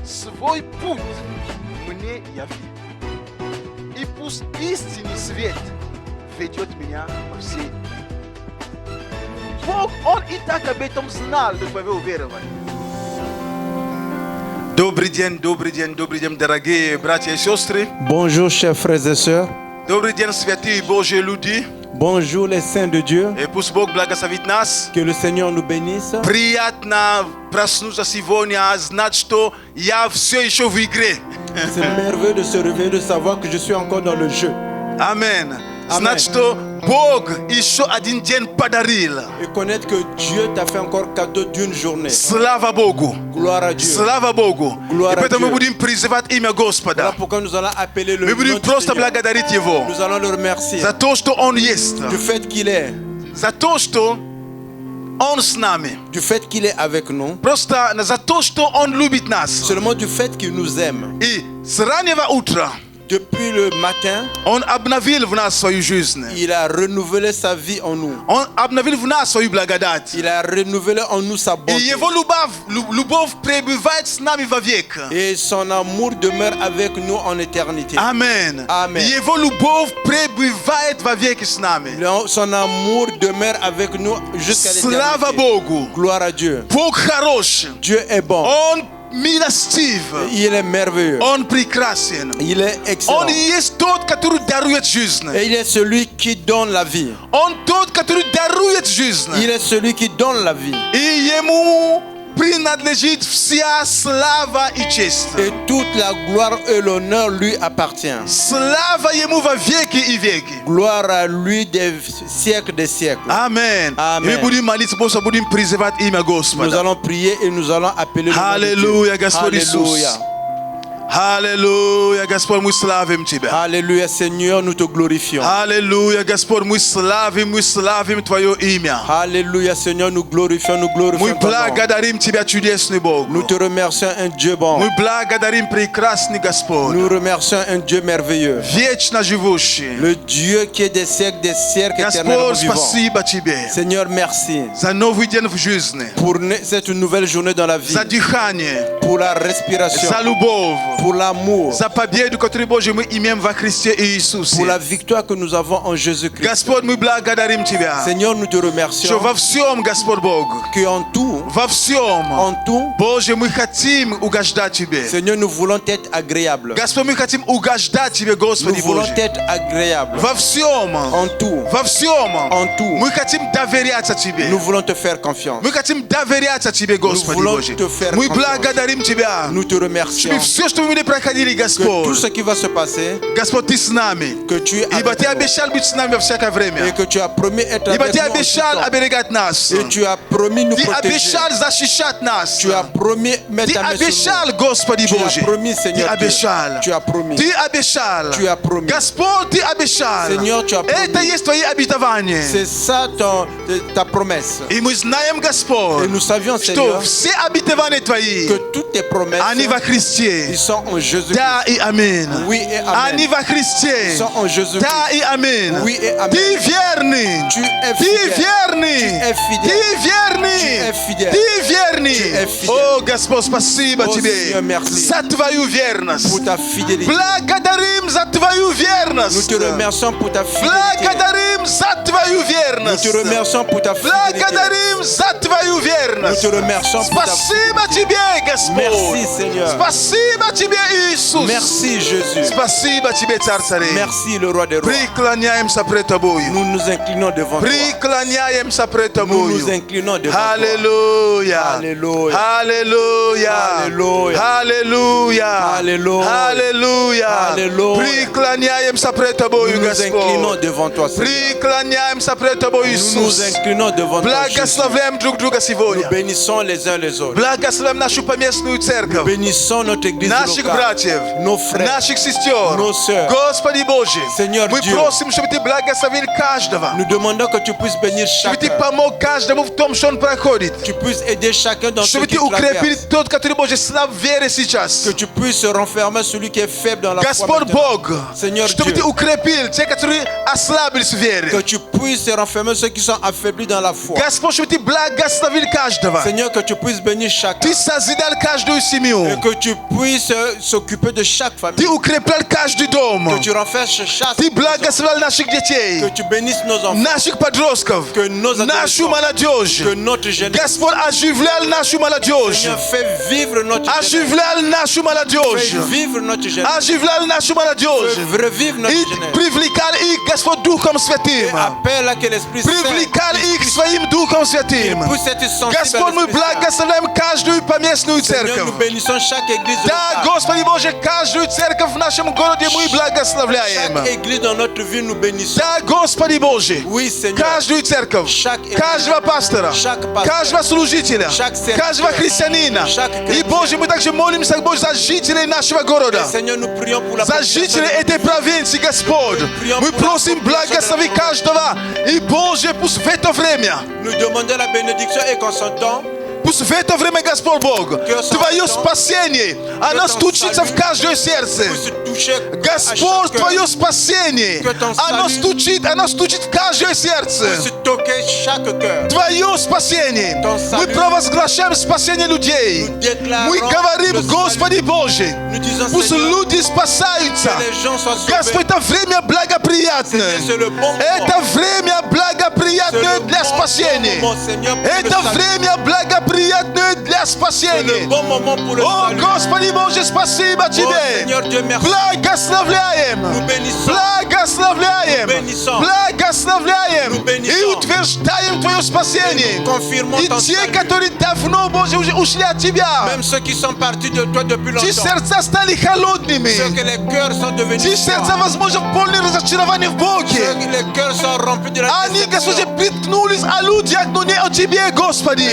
свой путь мне яви. И пусть истинный свет ведет меня по всей. Бог, Он и так об этом знал до твоего уверования. Добрый день, дорогие братья и сестры. Bonjour, chers frères et sœurs. Добрый день, святые Божьи люди. Bonjour, les saints de Dieu. И пусть Бог благословит нас. Que le Seigneur nous bénisse. Приятно проснуться сегодня, знать, что я все еще в игре. C'est merveilleux de se réveiller, de savoir que je suis encore dans le jeu. Amen. Знать, что Бог еще один день подарил. Et connaître que Dieu t'a fait encore cadeau d'une journée. Слава Богу. Gloire à Dieu. Слава Богу. Gloire И поэтому à мы Dieu. будем призывать имя Господа. Voilà pourquoi nous allons appeler le Мы nom будем du просто Seigneur. благодарить Его Nous allons le remercier за то, что Он есть, du fait qu'il est, за то, что Он с нами, du fait qu'il est avec nous, просто за то, что Он любит нас. seulement du fait qu'il nous aime. И с раннего утра Depuis le matin, Он обновил в нас свою жизнь. il a renouvelé sa vie en nous. Он обновил в нас свою благодать. Il a renouvelé en nous sa И bonté. Его любовь пребывает с нами вовек. Et son amour demeure avec nous en éternité. Амен. Amen. Его любовь пребывает вовек с нами. Son amour demeure avec nous jusqu'à Слава l'éternité. Богу. Gloire à Dieu. Бог хорош. Dieu est bon. Он милостив. Il est merveilleux. Он прекрасен. Il est excellent. Он есть тот, который дарует жизнь. Et il est celui qui donne la vie. Он тот, который дарует жизнь. Il est celui qui donne la vie. И Ему принадлежит вся слава и честь. Et toute la gloire et l'honneur lui appartient. Слава Ему во веки и веки. Gloire à lui des siècles des siècles. Amen. Amen. И мы будем молиться, просто будем призывать имя Nous Господа. allons prier et nous allons appeler le nom de Аллилуйя, Dieu. Господь Иисус. Alléluia. Аллилуйя, Господь, мы славим Тебя. Alléluia, Seigneur, nous te glorifions. Аллилуйя, Господь, мы славим Твое имя. Alléluia, Seigneur, nous glorifions Мы ton nom. благодарим Тебя, чудесный Бог. Nous te remercions, un Dieu bon. Мы благодарим прекрасный Господь, Nous remercions un Dieu merveilleux. вечно живущий. Le Dieu qui est des siècles éternellement Господь, vivant. спасибо Тебе Seigneur, merci за новый день в жизни, pour cette nouvelle journée dans la vie, за дыхание, pour la respiration, за любовь, pour l'amour, за победу, которую, Боже, мы имеем во Христе Иисусе. pour la victoire que nous avons en Jésus-Christ. Господь, мы благодарим Тебя, Seigneur, nous te что remercions во всем, Господь Бог, qu'en tout, во всем, Боже, мы хотим угождать Тебе. Seigneur, nous voulons être agréables. Господь, мы хотим угождать Тебе, Nous Господи voulons Боже. être agréables. Во всем, En tout, во всем, en tout, мы хотим доверяться Тебе. nous voulons te faire confiance. Мы хотим доверяться Тебе, Господи voulons Боже. te faire Мы confiance. благодарим Тебя. Nous te remercions Чтобы все, что мы не проходили, que tout Господь, ce qui va se passer, Господь, Ты с нами. que tu es Ибо avec Ты nous. обещал быть с нами во всякое Et время. que tu as promis être Ибо avec Ты nous en tout обещал temps. оберегать нас. Et tu as promis nous Ты protéger. обещал защищать нас. Tu as promis mettre Ты ta main sur обещал, nous. Господи Tu as Боже. promis, Ты Seigneur Dieu. обещал. Tu as promis. Ты обещал. Tu as promis. Господь, Ты обещал. Seigneur, tu as promis. Это есть Твои обетования. C'est ça ta promesse. И мы знаем, Et Господь, nous savions, что Seigneur, все обетования Твои, que toutes tes promesses, они во Христе. ils sont en Jésus-Christ. Да и аминь. Oui et amen. Они во Христе. Ils sont en Jésus-Christ. Да и аминь. Oui et amen. Ты верный. Tu es Ты fidèle. верный. Tu es fidèle. Ты верный. Tu es fidèle. Ты верный. Tu es fidèle. О, Господь, спасибо О, Тебе Seigneur, merci. за Твою верность. Pour ta fidélité. Благодарим за Твою Nous верность. te remercions pour ta fidélité. Благодарим за Твою Nous верность. te remercions pour ta fidélité. Благодарим за Твою Nous верность. te remercions pour ta Спасибо Тебе, Господь. Merci, Seigneur. Спасибо Тебе, Иисус. Merci, Jésus. Спасибо Тебе, Царь царей. Merci, le roi des rois. Преклоняемся пред Тобою. Nous nous inclinons devant toi. Преклоняемся пред Nous Тобою. nous inclinons devant toi. Аллилуйя. Alléluia. Аллилуйя. Alléluia. Аллилуйя. Alléluia. Аллилуйя. Alléluia. Преклоняемся пред Тобою, Nous nous inclinons Господь. devant toi, Seigneur. Преклоняемся пред Тобою, Nous nous Иисус. inclinons devant toi, Jésus. Благословляем друг друга Nous сегодня. bénissons les uns les autres. Благословляем нашу поместную церковь. Bénissons notre église Наших наших братьев, nos frères, наших сестер. nos sœurs. Господи Боже, Seigneur мы Dieu, просим, чтобы Ты благословил каждого. nous demandons que tu puisses bénir Чтобы Ты chacun. помог каждому в том, что он проходит. Tu puisses aider chacun dans ce Чтобы qu'il Ты укрепил traverse. тот, который, Боже, слаб в вере сейчас. Que tu puisses renfermer celui qui est faible dans la foi Господь maintenant. Бог, Seigneur чтобы Dieu. Ты укрепил те, которые ослабились в вере. Que tu puisses renfermer ceux qui sont affaiblis dans la foi. Господь, чтобы Ты благословил каждого. Seigneur, que tu puisses bénir chacun. Ты созидал каждую семью. Et que tu puisses s'occuper de chaque famille. Ты укреплял каждый дом. Que tu renfermes chaque Ты maison. благословлял наших детей, Que tu bénisses nos enfants. наших подростков, Que nos нашу adolescents. молодежь. Que notre jeunesse. Господь, оживлял нашу молодежь. Seigneur, fais vivre notre jeunesse. Оживлял нашу молодежь. Fais vivre notre jeunesse. Оживлял нашу молодежь. Fais revivre notre И jeunesse. привлекал их, Господь, Духом Et Святым. appelle à que l'Esprit Saint Привлекал их своим Духом Святым. puisse être sensible Господь, à мы l'Esprit Saint. благословляем каждую поместную Seigneur, церковь. nous bénissons chaque église Да, locale. Господи Боже, каждую церковь в нашем городе мы благословляем. Chaque église dans notre vie, nous bénissons. Да, Господи Боже, Oui, Seigneur. каждую церковь, Chaque église, каждого пастора, chaque pasteur, каждого служителя, chaque serviteur, каждого христианина. chaque И, chrétien. Боже, мы также молимся, Боже, за жителей нашего города, Seigneur, nous prions pour la за population жителей de- этой провинции, Господь. Мы просим, благослови каждого. И, Боже, пусть в это время, Nous demandons la bénédiction et qu'en son temps, пусть в это время, Господь Бог, Твое спасение, оно стучится в каждое сердце. puisse toucher à Господь, chaque Твое спасение, оно стучит в каждое сердце. puisse toquer chaque cœur. Твое спасение. Мы провозглашаем спасение людей. Мы говорим, Господи Боже, Nous disons, пусть Seigneur, люди спасаются. que les gens soient sauvés. Господь, это время благоприятное. C'est le bon moment. Это время C'est благоприятное le для bon спасения. moment, Seigneur, pour le Это salut. время благоприятное для C'est le спасения. bon moment pour le О, salut. Господи Боже, спасибо Oh, Тебе. Seigneur Dieu, merci. Благословляем. Nous bénissons. Благословляем. Nous bénissons. Благословляем. Nous bénissons. И утверждаем Твое спасение. Confirmons И ton те, salut. которые давно, Боже, уже ушли от Тебя. Même ceux qui sont partis de toi depuis Те longtemps. сердца стали холодными. Ceux que les cœurs sont devenus Те сердца, froids. возможно, полны разочарования в Ceux Боге. que les cœurs sont remplis de la Они, Господи, déception. приткнулись о людях, но не о Тебе, Господи.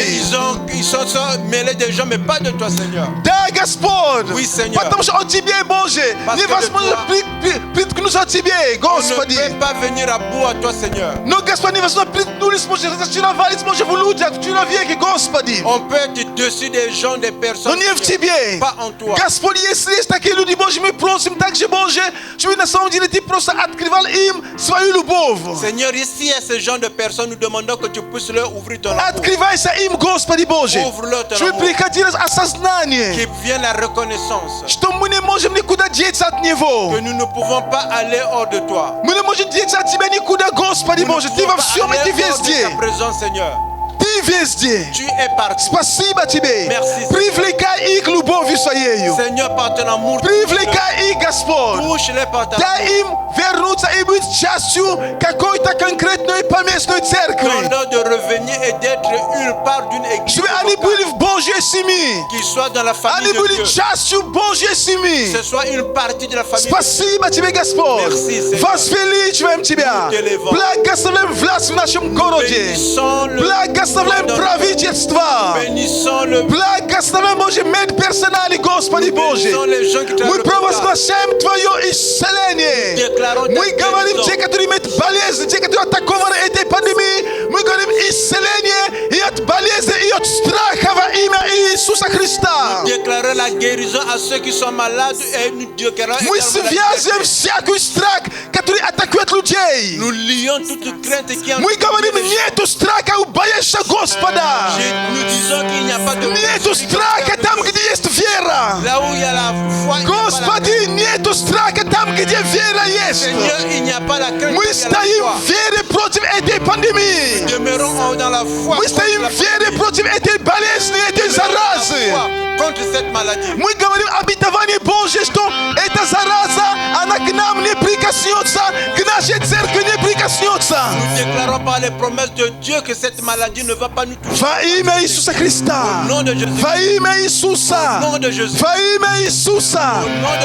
Ils sont mêlés des gens, mais pas de toi, Seigneur. Да, Господь. Oui, Seigneur. Потому что о Тебе, Боже, Parce que невозможно de toi, приткнуться о Тебе, On ne Господи. peut pas venir à bout à toi, Seigneur. Но, Господи, невозможно приткнулись, Боже, разочаровались, Боже, в людях, в человеке, Господи. On peut être dessus des gens, des Но personnes, не в Тебе. pas en toi. Господи, если есть такие люди, Боже, мы просим также, Боже, чтобы на самом деле Ты просто открывал им свою любовь. Seigneur, ici, il y a ce genre de personnes, nous demandons que tu puisses leur ouvrir ton amour. Открывайся им, Господи Боже. Ouvre-leur ton Чтобы amour. приходило осознание, Qu'il vienne la reconnaissance. что мы не можем никуда деться от Него. Que nous ne pouvons pas aller hors de toi. Мы не можем деться от Тебя никуда, Господи Nous ne Боже. Ты pouvons во pas всем и aller Ты hors de везде. ta présence, Seigneur. Ты везде. Tu es partout. Спасибо Тебе. Merci, Seigneur. Привлекай их любовью Своей. Seigneur, par ton amour, Привлекай их, Господь. touche-les par ta Дай им вернуться и быть частью какой-то конкретной поместной церкви. Demandons de revenir et d'être une part d'une église Чтобы они locale, были в Божьей семье. qu'ils soient dans la famille Они de были Dieu. частью Божьей семьи. Que ce soit une partie de la famille de Спасибо Тебе, Господь. Merci, Seigneur. Возвеличиваем Тебя. Nous t'élevons. Благословляем власть в нашем городе. Bénissons le Благословляем правительство. Bénissons le Благословляем, Боже, медперсонали, Господи Боже. Bénissons les gens qui Мы travaillent. провозглашаем Твое исцеление. Déclarons Мы ta говорим, guérison. те, которые имеют болезни, те, которые атакованы этой пандемией, мы говорим исцеление и от болезни, и от страха во имя Иисуса Христа. Déclarer la guérison à ceux qui sont malades et nous déclarons Мы également la связываем liberté. всякий страх, который атакует людей. Nous lions toute crainte qui est en Мы говорим, нету страха у боящего Господа. Nous disons qu'il n'y a pas de Нету страха там, где есть вера. là où il y a la foi, il n'y a pas la Господи, нету страха там, где вера есть. Seigneur, il n'y a pas la crainte, Мы il y a стоим la в foi. вере против этой пандемии. Demeurons dans la foi. Мы стоим в вере против этой болезни, этой заразы. Contre cette maladie. Мы говорим обетование Божье, что эта зараза, она к нам не прикоснется, к нашей церкви не прикоснется. Nous déclarons par les promesses de Dieu que cette maladie ne va pas nous toucher. Во имя Иисуса Христа. Au nom de Jésus. Во имя Иисуса. Au nom de Jésus. Во имя Иисуса.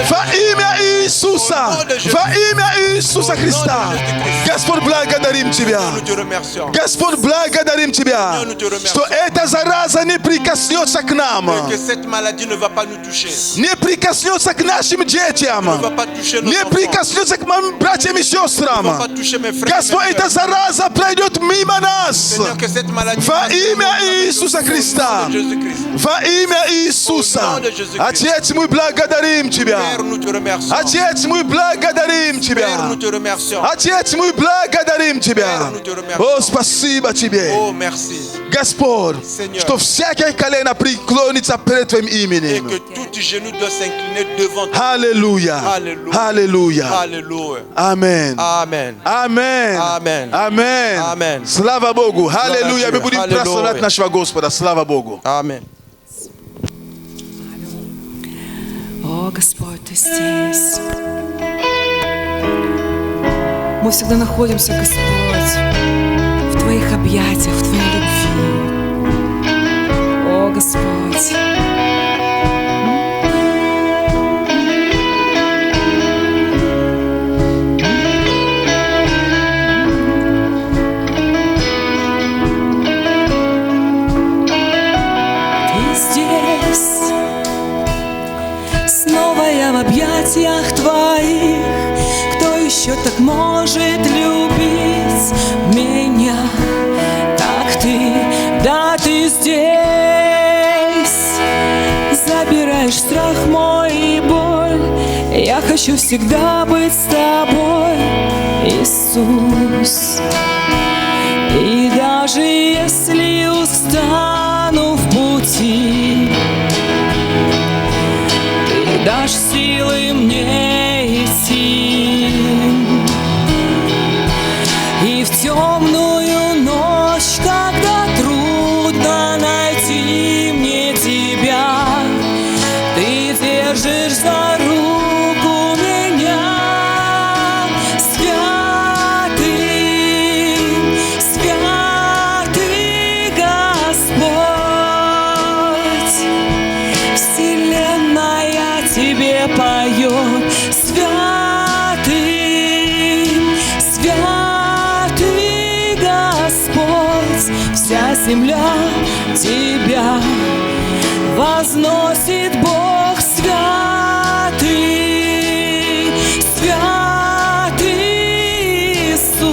Во имя Иисуса. Во имя Иисуса Христа. Господь, благодарим Тебя. Тебя. Nous te remercions. Господь, благодарим Тебя, что эта зараза не прикоснется к нам, Que cette maladie ne va pas nous toucher. не прикоснется к нашим детям, Ne va pas toucher nos не enfants. прикоснется к моим братьям и Ne va сестрам. pas toucher mes frères. Господь, et mes эта sœurs. зараза пройдет мимо нас. Seigneur, que cette maladie Во passe имя devant nous. Иисуса Au nom Христа. de Jésus-Christ. Во имя Иисуса. Au nom de Jésus-Christ. Отец, мы благодарим Тебя. Père, nous te remercions. Отец, мы благодарим Père, Тебя. nous te remercions. Отец, мы благодарим Тебя. Père, nous te remercions. О, спасибо Тебе. Oh, merci. Господь, Seigneur. что всякое колено преклонится перед Твоим Et именем. que tout genou doit s'incliner devant toi. Аллилуйя. Alléluia. Аллилуйя. Alléluia. Amen. Amen. Amen. Amen. Amen. Amen. Слава Богу. Аллилуйя. Мы будем Аллилуйя. прославлять нашего Господа. Слава Богу. Amen. О, Господь, Ты здесь. Мы всегда находимся, Господь, в Твоих объятиях, в Твоей любви. О, Господь. Снова я в объятиях Твоих. Кто еще так может любить меня, как Ты? Да, Ты здесь. Забираешь страх мой и боль. Я хочу всегда быть с Тобой, Иисус. И даже если устану в пути, Ты дашь силы мне идти. И в темную ночь, когда трудно найти мне Тебя, Ты держишь за руку меня. Святый, святый Господь, вселенная Тебе поет. Святый, святый Господь, вся земля Тебя возносит. Бог святый, святый Иисус.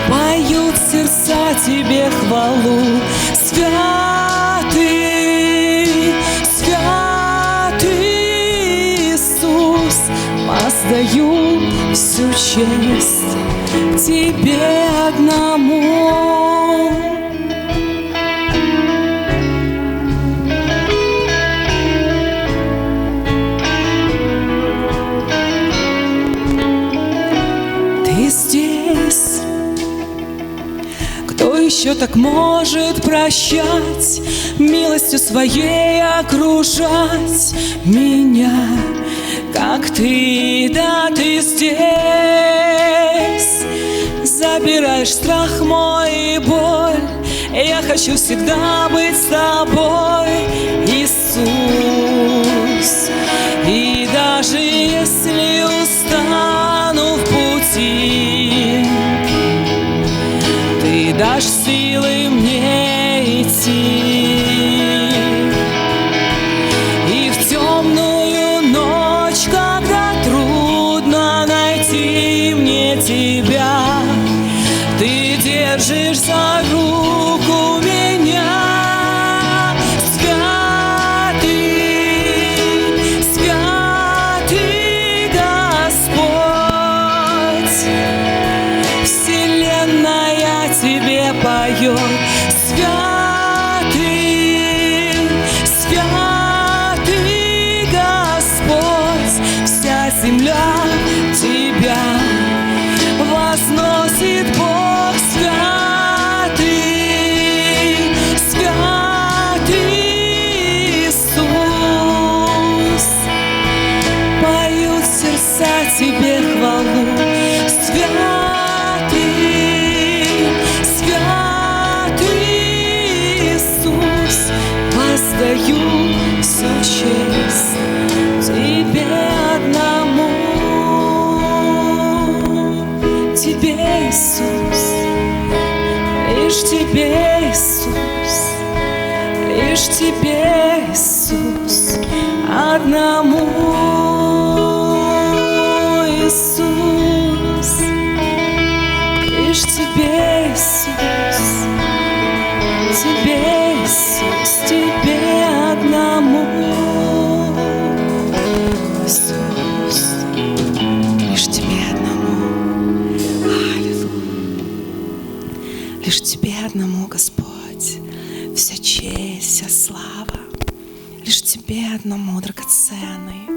Поют сердца Тебе хвалу. Святый, святый Иисус. Воздаю всю честь Тебе одному. Ты здесь. Кто еще так может прощать, милостью Своей окружать меня, как Ты? Да, Ты здесь. Забираешь страх мой и боль. Я хочу всегда быть с Тобой, Иисус. И даже если устану в пути, Ты дашь силы мне идти. И в темную ночь, когда трудно найти мне Тебя, Ты держишь за руку меня. Святый, святый Господь, вселенная Тебе поет. Святый, святый Господь, вся земля Тебя возносит. Бог святый, святый Иисус. Поют сердца Тебе хвалу. Святый, святый Лишь Тебе, Иисус, лишь Тебе, Иисус, одному, Иисус, лишь Тебе, Иисус, Тебе, Иисус, Тебе одному, Иисус, лишь Тебе одному, аллилуйя, лишь Тебе одному, Господь, вся честь, вся слава, лишь Тебе одному, драгоценный.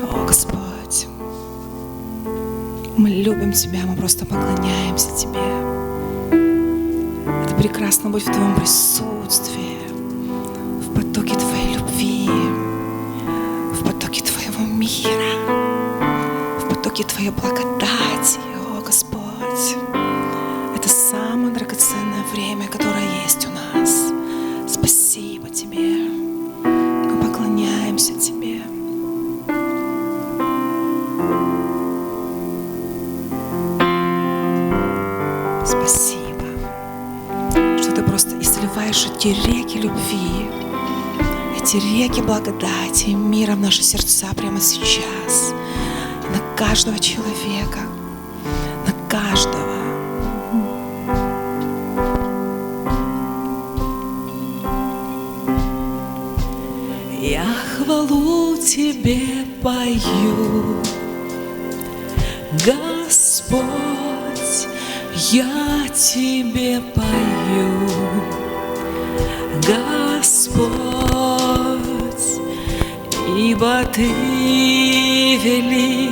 О, Господь, мы любим Тебя, мы просто поклоняемся Тебе. Это прекрасно быть в Твоем присутствии, в потоке Твоей любви, в потоке Твоего мира, в потоке Твоей благодати, о Господь. Это самое драгоценное время, которое есть у нас. Спасибо Тебе. Мы поклоняемся Тебе. Спасибо, что Ты просто изливаешь эти реки любви, эти реки благодати и мира в наши сердца прямо сейчас. И на каждого человека, на каждого. Я хвалу Тебе пою, Господь, я Тебе пою, Господь, ибо Ты велик,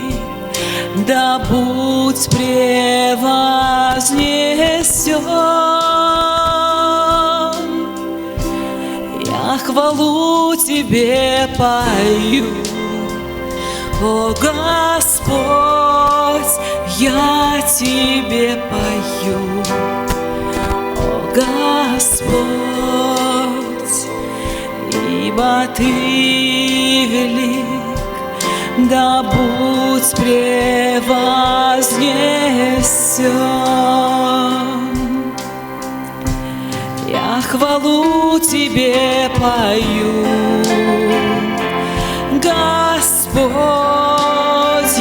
да будь превознесен. Я хвалу Тебе пою, о Господь, я Тебе пою, о Господь, ибо Ты велик, да будь превознесен. Я хвалу Тебе пою, Господь,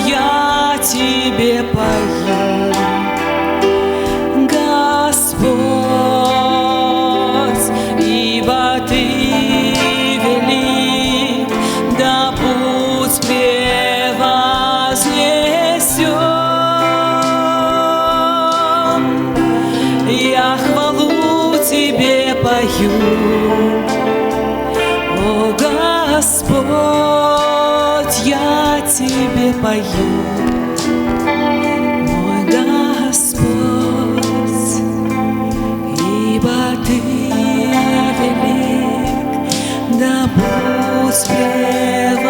я Тебе пою, Господь, ибо Ты велик, да будь превознесен. Я хвалу Тебе пою, о Господь, я Тебе пою, мой Господь, ибо Ты велик, да будь превознесен.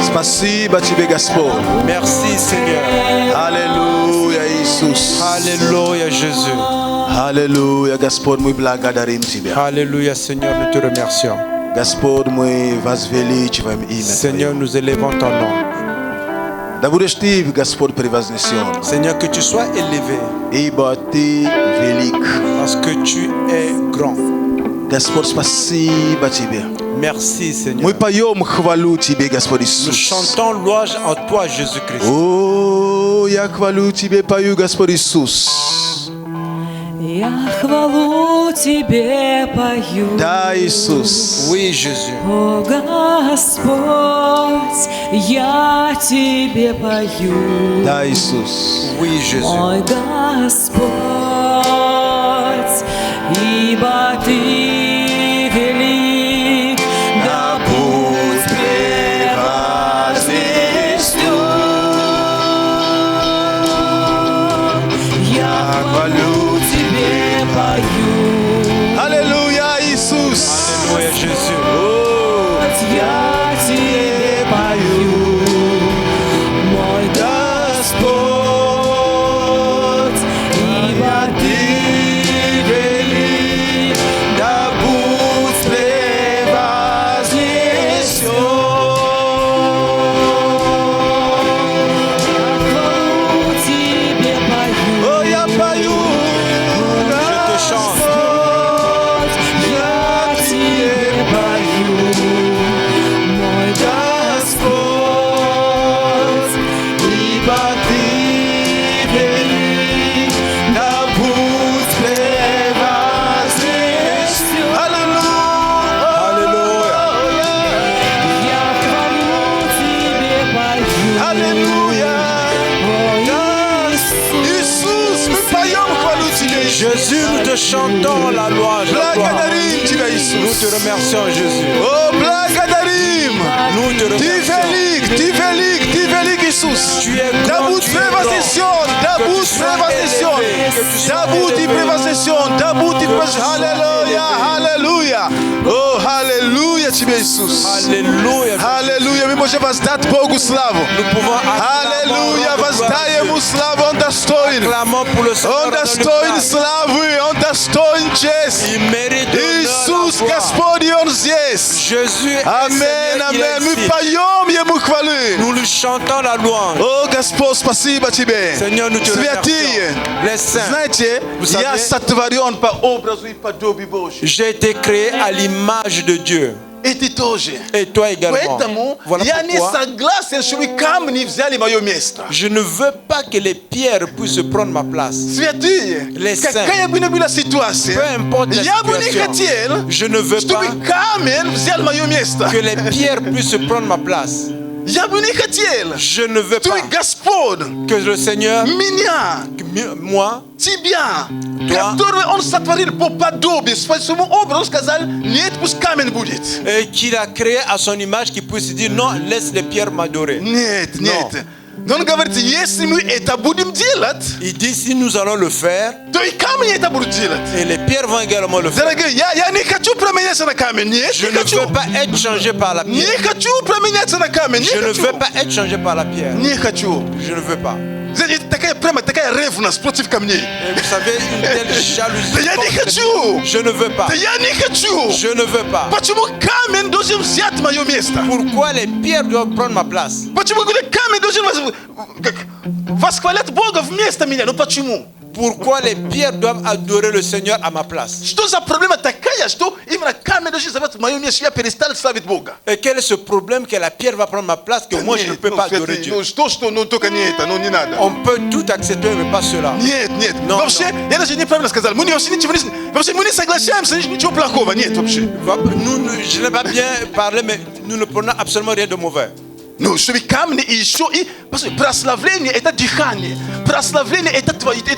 Спасибо Тебе, Господь. Merci Seigneur. Аллилуйя, Иисус. Alléluia Jésus. Аллилуйя, Господь, мы благодарим Тебя. Alléluia Seigneur, nous te remercions. Господь, мы возвеличиваем имя Seigneur, Твое. nous élevons ton nom. Da budeš ti, Gospod, prevaznesion. Seigneur, que tu sois élevé Ибо ты велик. parce que tu es grand. Господь, спасибо Тебе. Merci, Seigneur. Мы поем хвалу Тебе, Господь Nous Иисус. chantons louange en toi, Jésus-Christ. О, я хвалю Тебе, пою, Господь Иисус. Я хвалу Тебе пою. Да, Иисус. Oui, Jésus. О Господь, я Тебе пою. Да, Иисус. Oui, Jésus. Мой Господь, ибо Ты велик, да будь превознесен. Я хвалю Тебе пою. Аллилуйя, Иисус. Alléluia, Jésus. Я Тебе пою, мой Господь, ибо Ты велик, да будь превознесен. Хвалу Тебе пою. О, я пою. Je te chante. Я Тебе пою, мой Господь, ибо Ты велик, да будь превознесен. Alléluia. Я хвалу Тебе пою, Аллилуйя. о Иисус. Иисус, мы поем хвалу Тебе. Jésus, nous te chantons la louange. La gloire. Благодарим Тебя, Nous Иисус. te remercions, Jésus. О, благодарим. Nous te Ты remercions. велик, Ты велик, Ты велик, Иисус. Tu es Да grand, будь tu es превознесен, да Que tu будь sois превознесен, élevé, que tu sois да будь и élevé. превознесен, да будь и превознесен. Аллилуйя, аллилуйя. О, аллилуйя Тебе, Иисус. Alléluia. Аллилуйя, мы можем воздать Богу славу. Nous pouvons Аллилуйя, воздаем Ему славу, Он достоин. Clamons pour le Seigneur. Он достоин славы, Он достоин честь. Il mérite l'honneur, Иисус, la gloire. Господь, Он здесь. Jésus est Амен, Seigneur, il est амен. Мы ici. поем Ему хвалы. Nous lui chantons la louange. О, Господь, спасибо Тебе. Seigneur, nous te Святые. remercions. Les saints. Знаете, Vous я savez- сотворен по образу и подобию Божьему. J'ai été créé à l'image de Dieu. И ты тоже. Et toi également. Поэтому Voilà я не pourquoi согласен, чтобы камни взяли мое место. je ne veux pas que les pierres puissent prendre ma place. Святые, Les saints. какая бы ни была ситуация, Peu importe la я бы не situation, хотел, je ne veux чтобы pas камень взял мое место. que les pierres puissent prendre ma place. Я бы не хотел, Je ne veux pas чтобы Господь que le Seigneur, меня, moi, тебя, Toi. который Он сотворил по подобию, по своему образу, сказал, нет, пусть камень будет. qu'il a créé à son image, qui puisse dire non, laisse les pierres m'adorer. Нет, Но. нет. Но Он говорит, если мы это будем делать, Il dit si nous allons le faire, то и камни это будут делать. et les pierres vont également le faire. Дорогие, я не хочу променяться на камень. Нет, Je не ne хочу. veux pas être changé par la Не pierre. хочу променяться на камень. Je Не ne хочу. veux pas être changé par la pierre. Не хочу. Je ne veux pas. Знаете, такая ревность против камней. Et vous savez, une telle Да jalousie. я не contre les хочу. pierres. Je ne veux pas. Да я не хочу. Je ne veux pas. Почему камень должен взять мое место? Pourquoi les pierres doivent prendre ma place? Почему камень должен восхвалять Бога вместо меня? Ну почему? Pourquoi les pierres doivent adorer le Seigneur à ma place? Что за проблема такая, что именно камень должен занимать мое место, я перестал славить Бога? Et quel est ce problème que la pierre va prendre ma place, que moi je ne peux pas adorer Dieu? Ну что, ну только не это, ну не надо. On peut tout accepter, mais pas cela. Нет, нет. Но, Вообще, я даже неправильно сказал. Мы вообще ничего не... Вообще мы не соглашаемся, ничего плохого. Нет вообще. Je n'ai pas bien parlé, mais nous ne prenons absolument rien de mauvais. Ну, чтобы камни и еще и... Parce que прославление это дыхание. Прославление это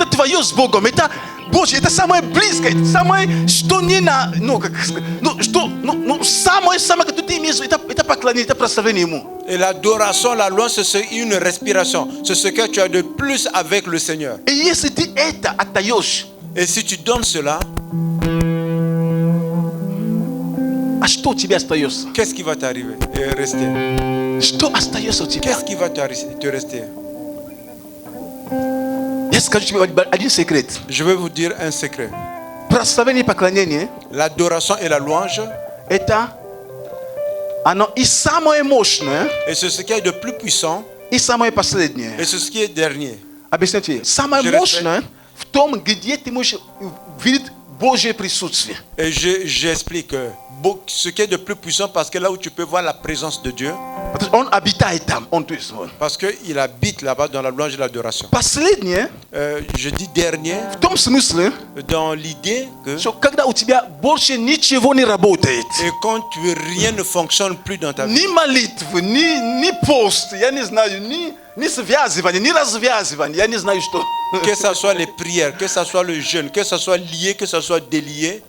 твое с Богом. Это Божье, это самое близкое, это самое, что не на... Ну, как сказать... Ну, что... Ну, самое, что ты имеешь, это поклонение, это прославление Ему. Et l'adoration, la louange, c'est une respiration. C'est ce que tu as de plus avec le Seigneur. И если ты это отдаешь, Et si tu donnes cela, а что у тебя остается? qu'est-ce qui va t'arriver et rester? Что остается у тебя? Qu'est-ce qui va te rester? Я скажу тебе один секрет. Je vais vous dire un secret. Прославление и поклонение L'adoration et la louange, это оно и самое мощное, et c'est ce qu'il y a de plus puissant, И самое последнее. Et c'est ce qui est dernier. Объясните. Самое Je мощное в том, где ты можешь видеть Божье присутствие. Et j'explique ce qui est de plus puissant, parce que là où tu peux voir la présence de Dieu, Потому что Он обитает там. Он, то есть, вот. parce qu'il habite là-bas dans la louange et l'adoration. Последнее, Je dis dernier, в том смысле, dans l'idée que что когда у тебя больше ничего не работает, et quand rien ne fonctionne plus dans ta vie, ни молитвы, ни пост, я не знаю, ни связывание, ни развязывание, я не знаю что. que ce soit les prières, que ce soit le jeûne, que ce soit lié, que ce soit délié,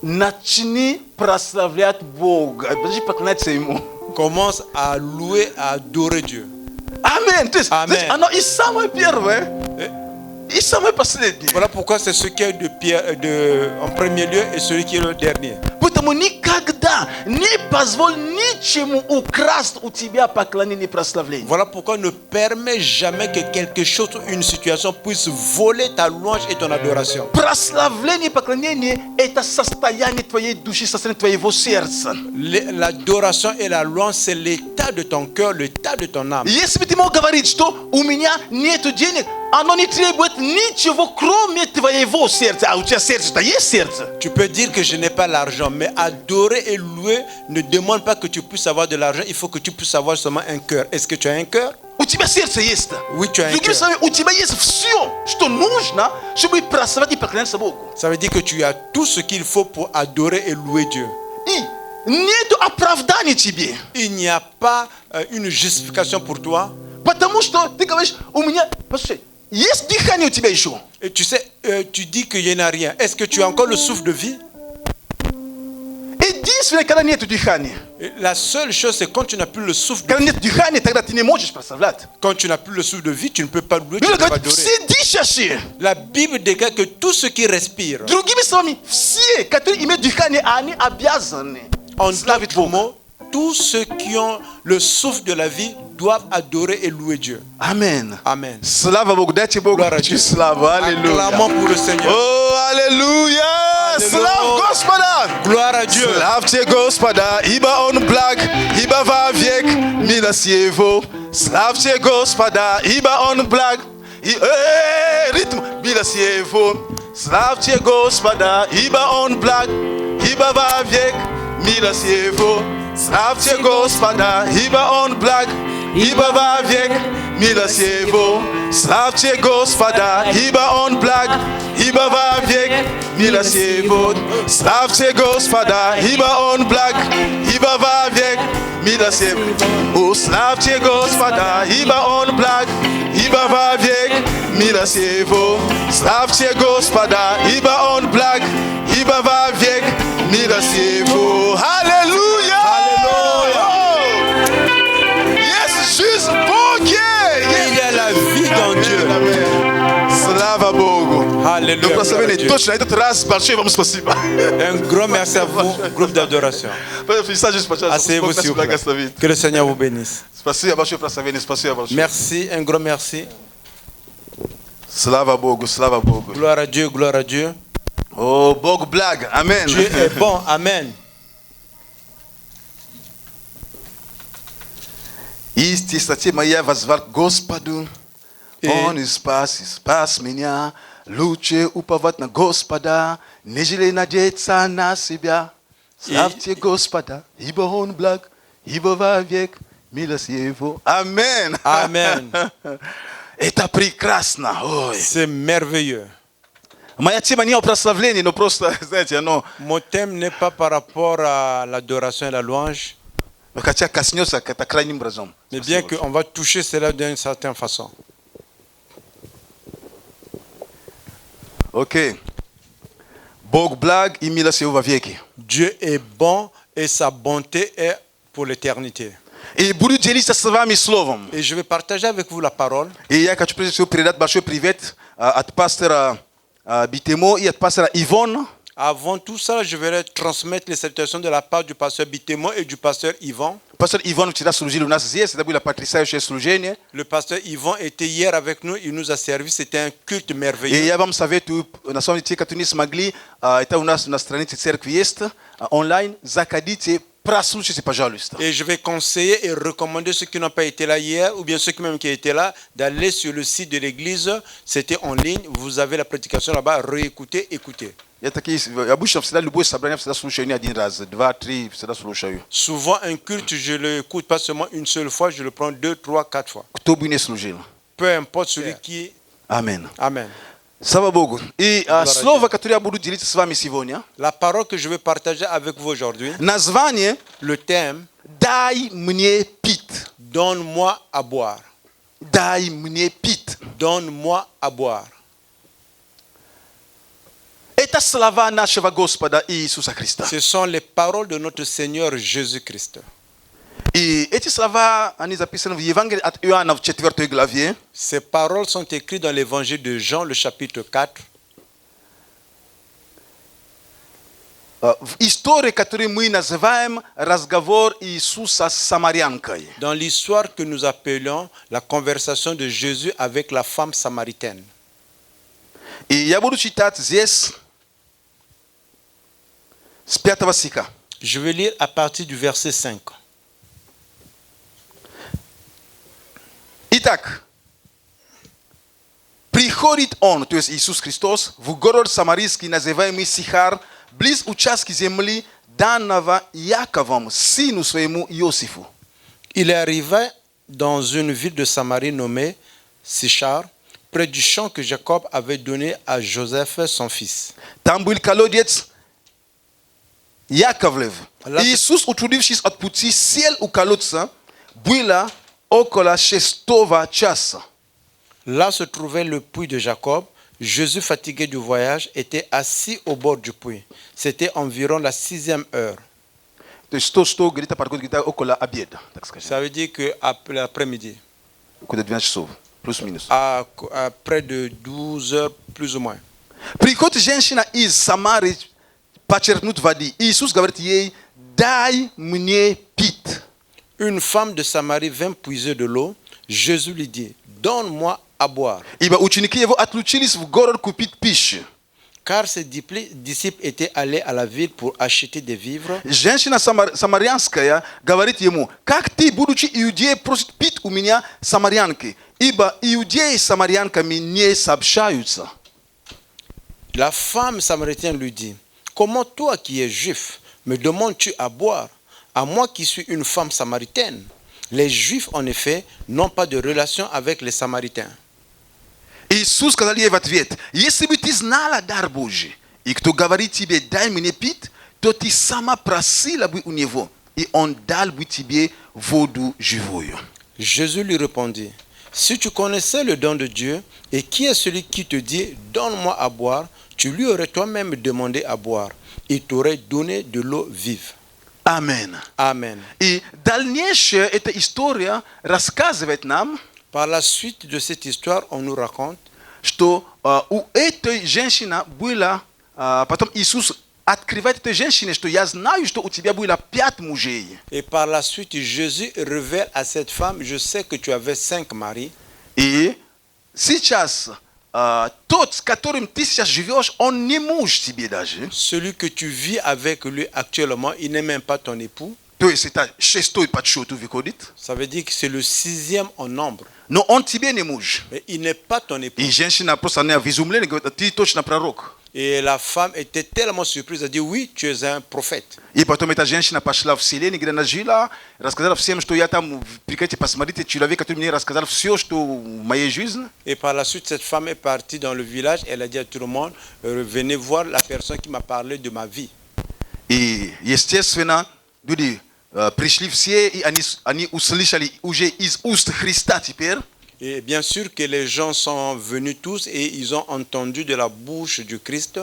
Начни прославлять Бога. Подожди, поклоняться Ему. commence à louer, à adorer Dieu. Аминь. То есть, Аминь. знаете, оно и самое первое, и самое последнее. Voilà pourquoi c'est ce qui est en premier lieu et celui qui est le dernier. Поэтому никогда не позволь ничему украсть у тебя поклонение и прославление. Voilà pourquoi ne permets jamais que quelque chose ou une situation puisse voler ta louange et ton adoration. Прославление и поклонение – это состояние твоей души, состояние твоего сердца. L'adoration et la louange, c'est l'état de ton cœur, l'état de ton âme. Если бы ты мог говорить, что у меня нет денег, оно не требует ничего, кроме твоего сердца. А у тебя сердце-то есть сердце? Tu peux dire que je n'ai pas l'argent, mais adorer et louer ne demande pas que tu puisses avoir de l'argent, il faut que tu puisses avoir seulement un cœur. Est-ce que tu as un cœur? У тебя сердце есть. Oui, tu as un Другими cœur. словами, у тебя есть все, что нужно, чтобы прославлять и поклоняться Богу. Ça veut dire que tu as tout ce qu'il faut pour adorer et louer Dieu. И нет оправдания тебе. Il n'y a pas une justification pour toi. Потому что ты говоришь, у меня, послушай, есть дыхание у тебя еще? Et tu sais, tu dis qu'il n'y en a rien. Est-ce que tu as encore le souffle de vie? Единственное, когда нет дыхания. Et la seule chose, c'est quand tu n'as plus le souffle de Когда vie. нет дыхания, тогда ты не можешь прославлять. Quand tu n'as plus le souffle de vie, tu ne peux pas louer, tu Библия ne peux pas говорит, adorer. все дышащие. La Bible déclare que tout ce qui respire, Другими словами, все, которые имеют дыхание, они обязаны en славить d'autres Бога. mots, tous ceux qui ont le souffle de la vie doivent adorer et louer Dieu. Amen. Amen. Слава Богу, дайте Богу Gloire à Dieu. славу. Аллилуйя. Acclamons pour le Seigneur. О, аллилуйя! Аллилуйя. Слава Господа! Gloire à Dieu. Славьте Господа, ибо Он благ, ибо вовек милость Его. Славьте Господа, ибо Он благ, ритм милость Его. Славьте Господа, ибо Он благ, ибо вовек милость Его. Славьте Господа, ибо Он благ, ибо вовек милость Его. Славьте Господа, ибо Он благ, ибо вовек милость Его. Славьте Господа, ибо Он благ, ибо вовек милость Его. О, славьте Господа, ибо Он благ, ибо вовек милость Его. Славьте Господа, ибо Он благ, ибо вовек милость Его. Аллилуйя! Есть жизнь в Боге! Il y a la vie dans Dieu. Слава Богу! Alléluia. Ну, Gloire à прославление Dieu. точно, этот раз большое вам спасибо. Un grand merci à vous, groupe d'adoration. Asseyez-vous s'il vous plaît. Благословит. Que le Seigneur vous bénisse. Спасибо большое, прославление, спасибо большое. Merci, un grand merci. Слава Богу, слава Богу. Gloire à Dieu, gloire à Dieu. О, Бог благ, амен. Dieu est bon, Amen. Истинно моя возвал к Господу, Он и спас меня. Лучше уповать на Господа, нежели надеяться на себя. Славьте Господа, ибо Он благ, ибо вовек милость Его. Амен. Amen. Это прекрасно. Ой. C'est merveilleux. Моя тема не о прославлении, но просто, знаете, оно, Mon thème n'est pas par rapport à l'adoration et la louange, хотя коснется это крайним образом. mais bien qu'on va toucher cela d'une certaine façon. Окей. Бог благ и милость Его во веки. Dieu est bon et sa bonté est pour l'éternité. И буду делиться с вами словом. Et je vais partager avec vous la parole. И я хочу прежде всего передать большой привет от пастора Битемо и от пастора Ивон. Avant tout ça, je vais transmettre les salutations de la part du pasteur Bitemo et du pasteur Yvan. Пастор Ивон вчера служил у нас здесь, это было потрясающее служение. Le pasteur Yvan était hier avec nous, il nous a servi, c'était un culte И merveilleux. я вам советую, на самом деле, те, кто не смогли, это у нас на странице церкви есть, онлайн, заходите, Prasluche c'est pas jaliste. Et je vais conseiller et recommander ceux qui n'ont pas été là hier, ou bien ceux qui même qui étaient là, d'aller sur le site de l'église. C'était en ligne. Vous avez la prédication là-bas. Réécoutez, écoutez. Souvent, un culte, je ne l'écoute pas seulement une seule fois, je le prends 2, 3, 4 fois. Peu importe celui qui... Amen. Amen. Sababu. Et slovo katuri abudu diliti s vami sivonia. La parole que je vais partager avec vous aujourd'hui, Nazvanie le thème, dai mnie pit. donne-moi à boire. Dai mnie pit. Donne-moi à boire. Eta slava nasheva Gospoda Isusa Krista. Ce sont les paroles de notre Seigneur Jésus-Christ. I eti slava ani zapisane w Ewangelii at Ioana w 4 glawie. Ces paroles sont écrites dans l'évangile de Jean, le chapitre 4. W historii, której my nazywałem razgovor Isusa z Samarianką. Dans l'histoire que nous appelons la conversation de Jésus avec la femme samaritaine. I ja budu czytać z 5 sticha. Je vais lire à partir du verset 5. I tak. Приходит он, то есть Иисус Христос, в город Самарийский, называемый Сихар, близ участка земли, данного Яковом, сыну своему Иосифу. Il est arrivé dans une ville de Samarie nommée Sichar, près du champ que Jacob avait donné à Joseph, son fils. Там был колодец Яковлев. Иисус, утрудившись от пути, сел у колодца, было около 6 часа. Là se trouvait le puits de Jacob. Jésus, fatigué du voyage, était assis au bord du puits. C'était environ la 6e heure. То есть 100 где-то подходит где-то около обеда, так сказать. Ça veut dire qu'après l'après-midi, Около 12 часов, плюс-минус. à près de 12 heures, plus ou moins. Приходит женщина из Самары почерпнуть воды. Иисус говорит ей, дай мне пить. Une femme de Samarie vint puiser de l'eau. Jésus lui dit, donne-moi à boire. Ибо ученики его отлучились в город купить пищу. Car ses disciples étaient allés à la ville pour acheter des vivres. Женщина самарянская говорит ему, как ты, будучи иудеей, просит пить у меня самарянки, ибо иудеи с самарянками не сообщаются. La femme samaritaine lui dit, comment toi qui es juif me demandes-tu à boire, à moi qui suis une femme samaritaine? Les juifs, en effet, n'ont pas de relation avec les samaritains. Иисус сказал ей в ответ, если бы ты знала дар Божий, и кто говорит тебе, дай мне пить, то ты сама просила бы у него, и он дал бы тебе воду живую. Jésus lui répondit, si tu connaissais le don de Dieu, et qui est celui qui te dit, donne-moi à boire, tu lui aurais toi-même demandé à boire, et t'aurais donné de l'eau vive. Amen. Amen. И дальнейшая эта история рассказывает нам, Par la suite de cette histoire, on nous raconte что у этой женщины было, потом Иисус открывает этой женщине, что я знаю, что у тебя было 5 мужей. et par la suite, Jésus révèle à cette femme, je sais que tu avais 5 maris. И сейчас тот, с которым ты сейчас живешь, он не муж тебе даже. Celui que tu vis avec lui actuellement, il n'est même pas ton époux. То есть это 6-й по счету выходит. Ça veut dire que c'est le 6e en nombre. Но он тебе не муж. Mais il n'est pas ton époux. И женщина просто не в изумлении говорит, ты точно пророк. Et la femme était tellement surprise, elle dit, oui, tu es un prophète. И потом эта женщина пошла в селение, где она жила, рассказала всем, что я там, приходите, посмотрите, человек, который мне рассказал все, что в моей жизни. Et par la suite, cette femme est partie dans le village, elle a dit à tout le monde, venez voir la personne qui m'a parlé de ma vie. И, естественно, люди пришли все, и они услышали уже из уст Христа теперь. Et bien sûr que les gens sont venus tous et ils ont entendu de la bouche du Christ.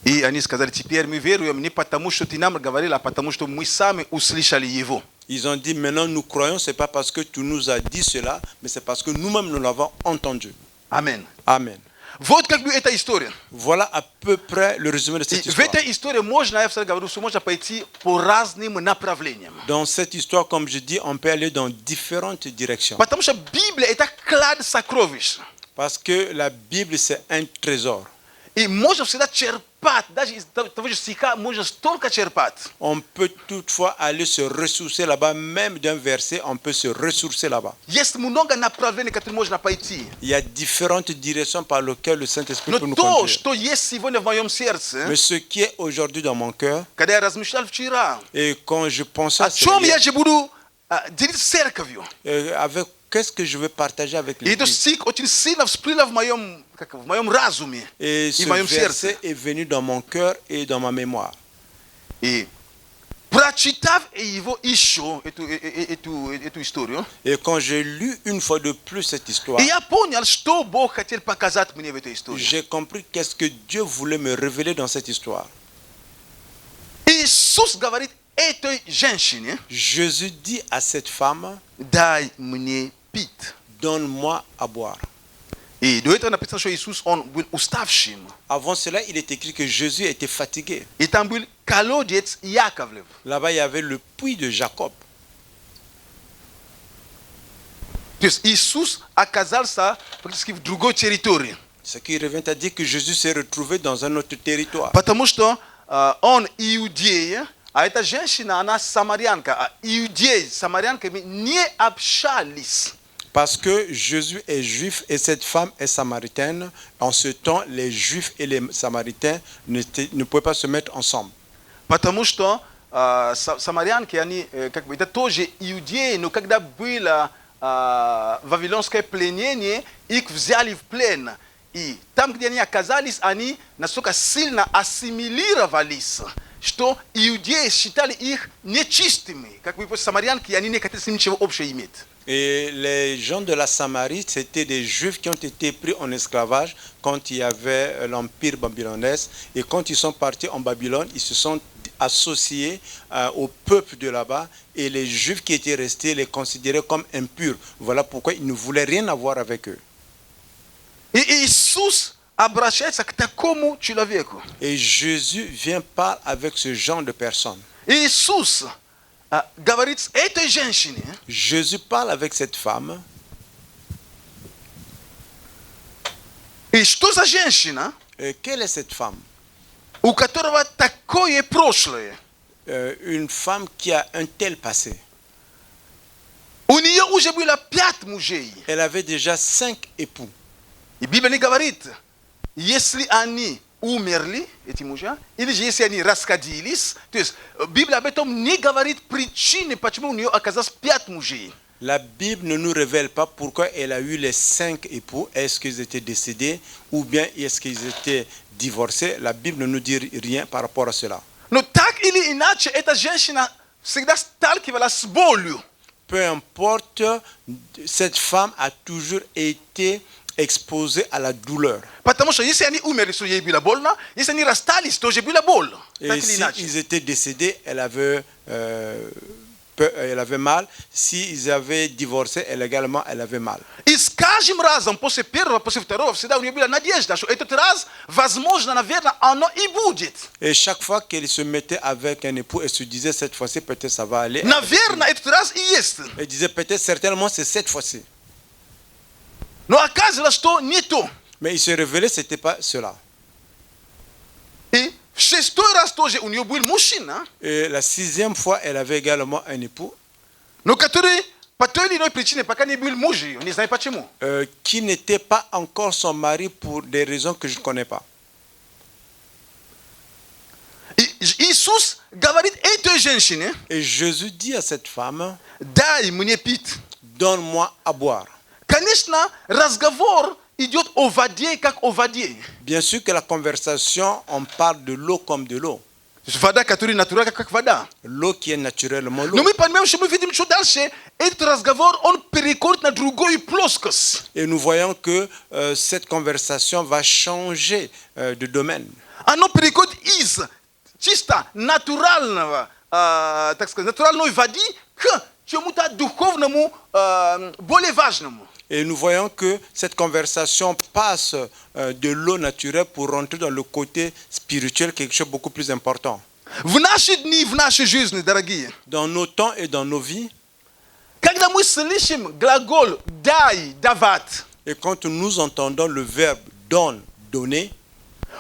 И они сказали, теперь мы веруем не потому, что ты нам говорил, а потому, что мы сами услышали его. Ils ont dit, maintenant nous croyons, ce n'est pas parce que tu nous as dit cela, mais c'est parce que nous-mêmes nous l'avons entendu. Amen. Amen. Вот как бы эта история. Voilà à peu près le résumé de cette В histoire. этой истории можно, я всегда говорю, что можно пойти по разным направлениям. Dans cette histoire, comme je dis, on peut aller dans différentes directions. Потому что Библия – это клад сокровищ. Parce que la Bible, c'est un trésor. I može всегда черпать, даже из того же стиха можно столько черпать. On peut toutefois aller se ressourcer là-bas, même d'un verset, on peut se ressourcer là-bas. Есть много направлений, которые можно пойти. Il y a différentes directions par lesquelles le Saint-Esprit peut Но nous то, conduire. что есть сегодня в моем сердце, Mais ce qui est aujourd'hui dans mon cœur, когда я размышлял вчера, et quand je pensais о à ce чем lien, я же буду делиться с церковью. avec qu'est-ce que je vais partager avec И этот l'Église. стих очень сильно всплыл в моем разуме Et и ce в моем сердце. verset est venu dans mon cœur et dans ma mémoire. И прочитав его еще, эту историю, Et quand j'ai lu une fois de plus cette histoire, и я понял, что Бог хотел показать мне в этой истории. j'ai compris qu'est-ce que Dieu voulait me révéler dans cette histoire. Иисус говорит этой женщине: Jésus dit à cette femme, дай мне пить. donne-moi à boire. И до этого написано, что Иисус, он был уставшим. Avant cela, il est écrit que Jésus était fatigué. И там был колодец Яковлев. Là-bas, il y avait le puits de Jacob. То есть Иисус оказался практически в другой территории. Ce qui revient à dire que Jésus s'est retrouvé dans un autre territoire. Потому что он иудей, а эта женщина, она самарянка. А иудеи с самарянками не общались. Parce que Jésus est juif et cette femme est samaritaine, en ce temps, les juifs et les samaritains ne pouvaient pas se mettre ensemble. Потому что самарянки, они как бы это тоже иудеи, но когда было вавилонское пленение, их взяли в плен. И там, где они оказались, они настолько сильно ассимилировались, что иудеи считали их нечистыми. Как бы самарянки, они не хотели с ним ничего общего иметь. Et les gens de la Samarie, c'était des juifs qui ont été pris en esclavage quand il y avait l'empire babylonais. Et quand ils sont partis en Babylone, ils se sont associés au peuple de là-bas. Et les juifs qui étaient restés les considéraient comme impurs. Voilà pourquoi ils ne voulaient rien avoir avec eux. И Иисус обращается к такому человеку. Et Jésus vient parler avec ce genre de personnes. Иисус говорит с этой женщине: Jésus parle avec cette femme. и что за женщина, Quelle est cette femme? у которого такое прошлое? Une femme qui a un tel passé. У нее уже было 5 мужей. Elle avait déjà 5 époux. И Библия не говорит, если они умерли, эти мужья, или же если они расходились. То есть Библия об этом не говорит причины, почему у нее оказалось 5 мужей. La Bible ne nous révèle pas pourquoi elle a eu les 5 époux. Est-ce qu'ils étaient décédés ou bien est-ce qu'ils étaient divorcés? La Bible ne nous dit rien par rapport à cela. Но так или иначе, эта женщина всегда сталкивалась с болью. Peu importe, cette femme a toujours été exposée à la douleur. Потому что если они умерли, то ей было больно. Если они расстались, тоже было больно. Et Так или иначе. s'ils étaient décédés, elle avait mal. S'ils avaient divorcé, elle avait mal. И с каждым разом, после первого, после второго, всегда у нее была надежда, что этот раз, возможно, наверное, оно и будет. Et chaque fois qu'elle se mettait avec un époux, elle se disait cette fois-ci peut-être ça va aller. Наверное, этот раз и есть. Elle disait peut-être certainement c'est cette fois-ci. Но оказалось, что не то. Mais il se révélait ce n'était pas cela. И в 6-й раз тоже у нее был мужчина, Et la 6e fois, elle avait également un époux но который по той или иной причине пока не был муж ее, не знаю почему. qui n'était pas encore son mari pour des raisons que je ne connais pas. И Иисус говорит этой женщине: Et Jésus dit à cette femme, дай мне пить. donne-moi à boire. Конечно, разговор идет о воде, как о воде. Bien sûr que la conversation, on parle de l'eau comme de l'eau. Вода, которая натуральна, как вода. L'eau qui est naturellement Но l'eau. мы понимаем, что мы видим, что дальше этот разговор, он переходит на другую плоскость. Et nous voyons que cette conversation va changer de domaine. Оно переходит из чисто натурального, так сказать, натуральной воды к чему-то духовному, более важному. Et nous voyons que cette conversation passe de l'eau naturelle pour rentrer dans le côté spirituel, quelque chose de beaucoup plus important. В наши дни, в нашей жизни, дорогие, Dans nos temps et dans nos vies, когда мы слышим глагол «дай», «давать», et quand nous entendons le verbe donne, donner,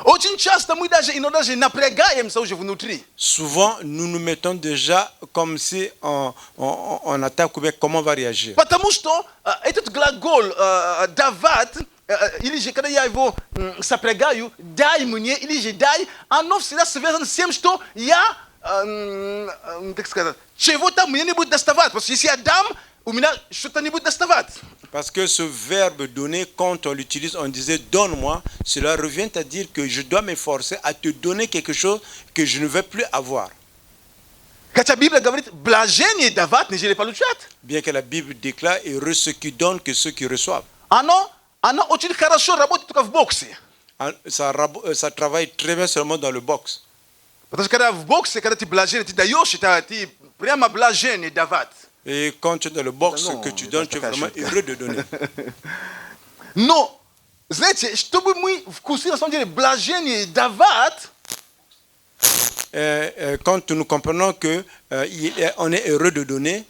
Очень часто мы даже иногда напрягаемся уже внутри. Souvent, nous nous mettons déjà comme si on attaque ou bien comment on va réagir. Потому что этот глагол «давать», или же когда я его сопрягаю, «дай мне» или же «дай», оно всегда связано с тем, что я, как сказать, чего-то мне не будет доставать. Потому что если я дам, у меня что-то не будет доставать. Parce que ce verbe donner, quand on l'utilise, on disait donne-moi, cela revient à dire que je dois m'efforcer à te donner quelque chose que je ne vais plus avoir. Хотя Библия говорит, блажение давать, нежели получать. Bien que la Bible déclare heureux ceux qui donnent que ceux qui reçoivent. Оно очень хорошо работает только в боксе. Ça travaille très bien seulement dans le box. Потому что когда в боксе, когда ты блажение, ты даешь, ты прямо блажение давать. Et quand tu es dans le box, Non, que tu c'est donnes, pas tu es ta vraiment chute. heureux de donner. Но, знаете, чтобы мы вкусили, на самом деле, блажение давать, Quand nous comprenons que on est heureux de donner,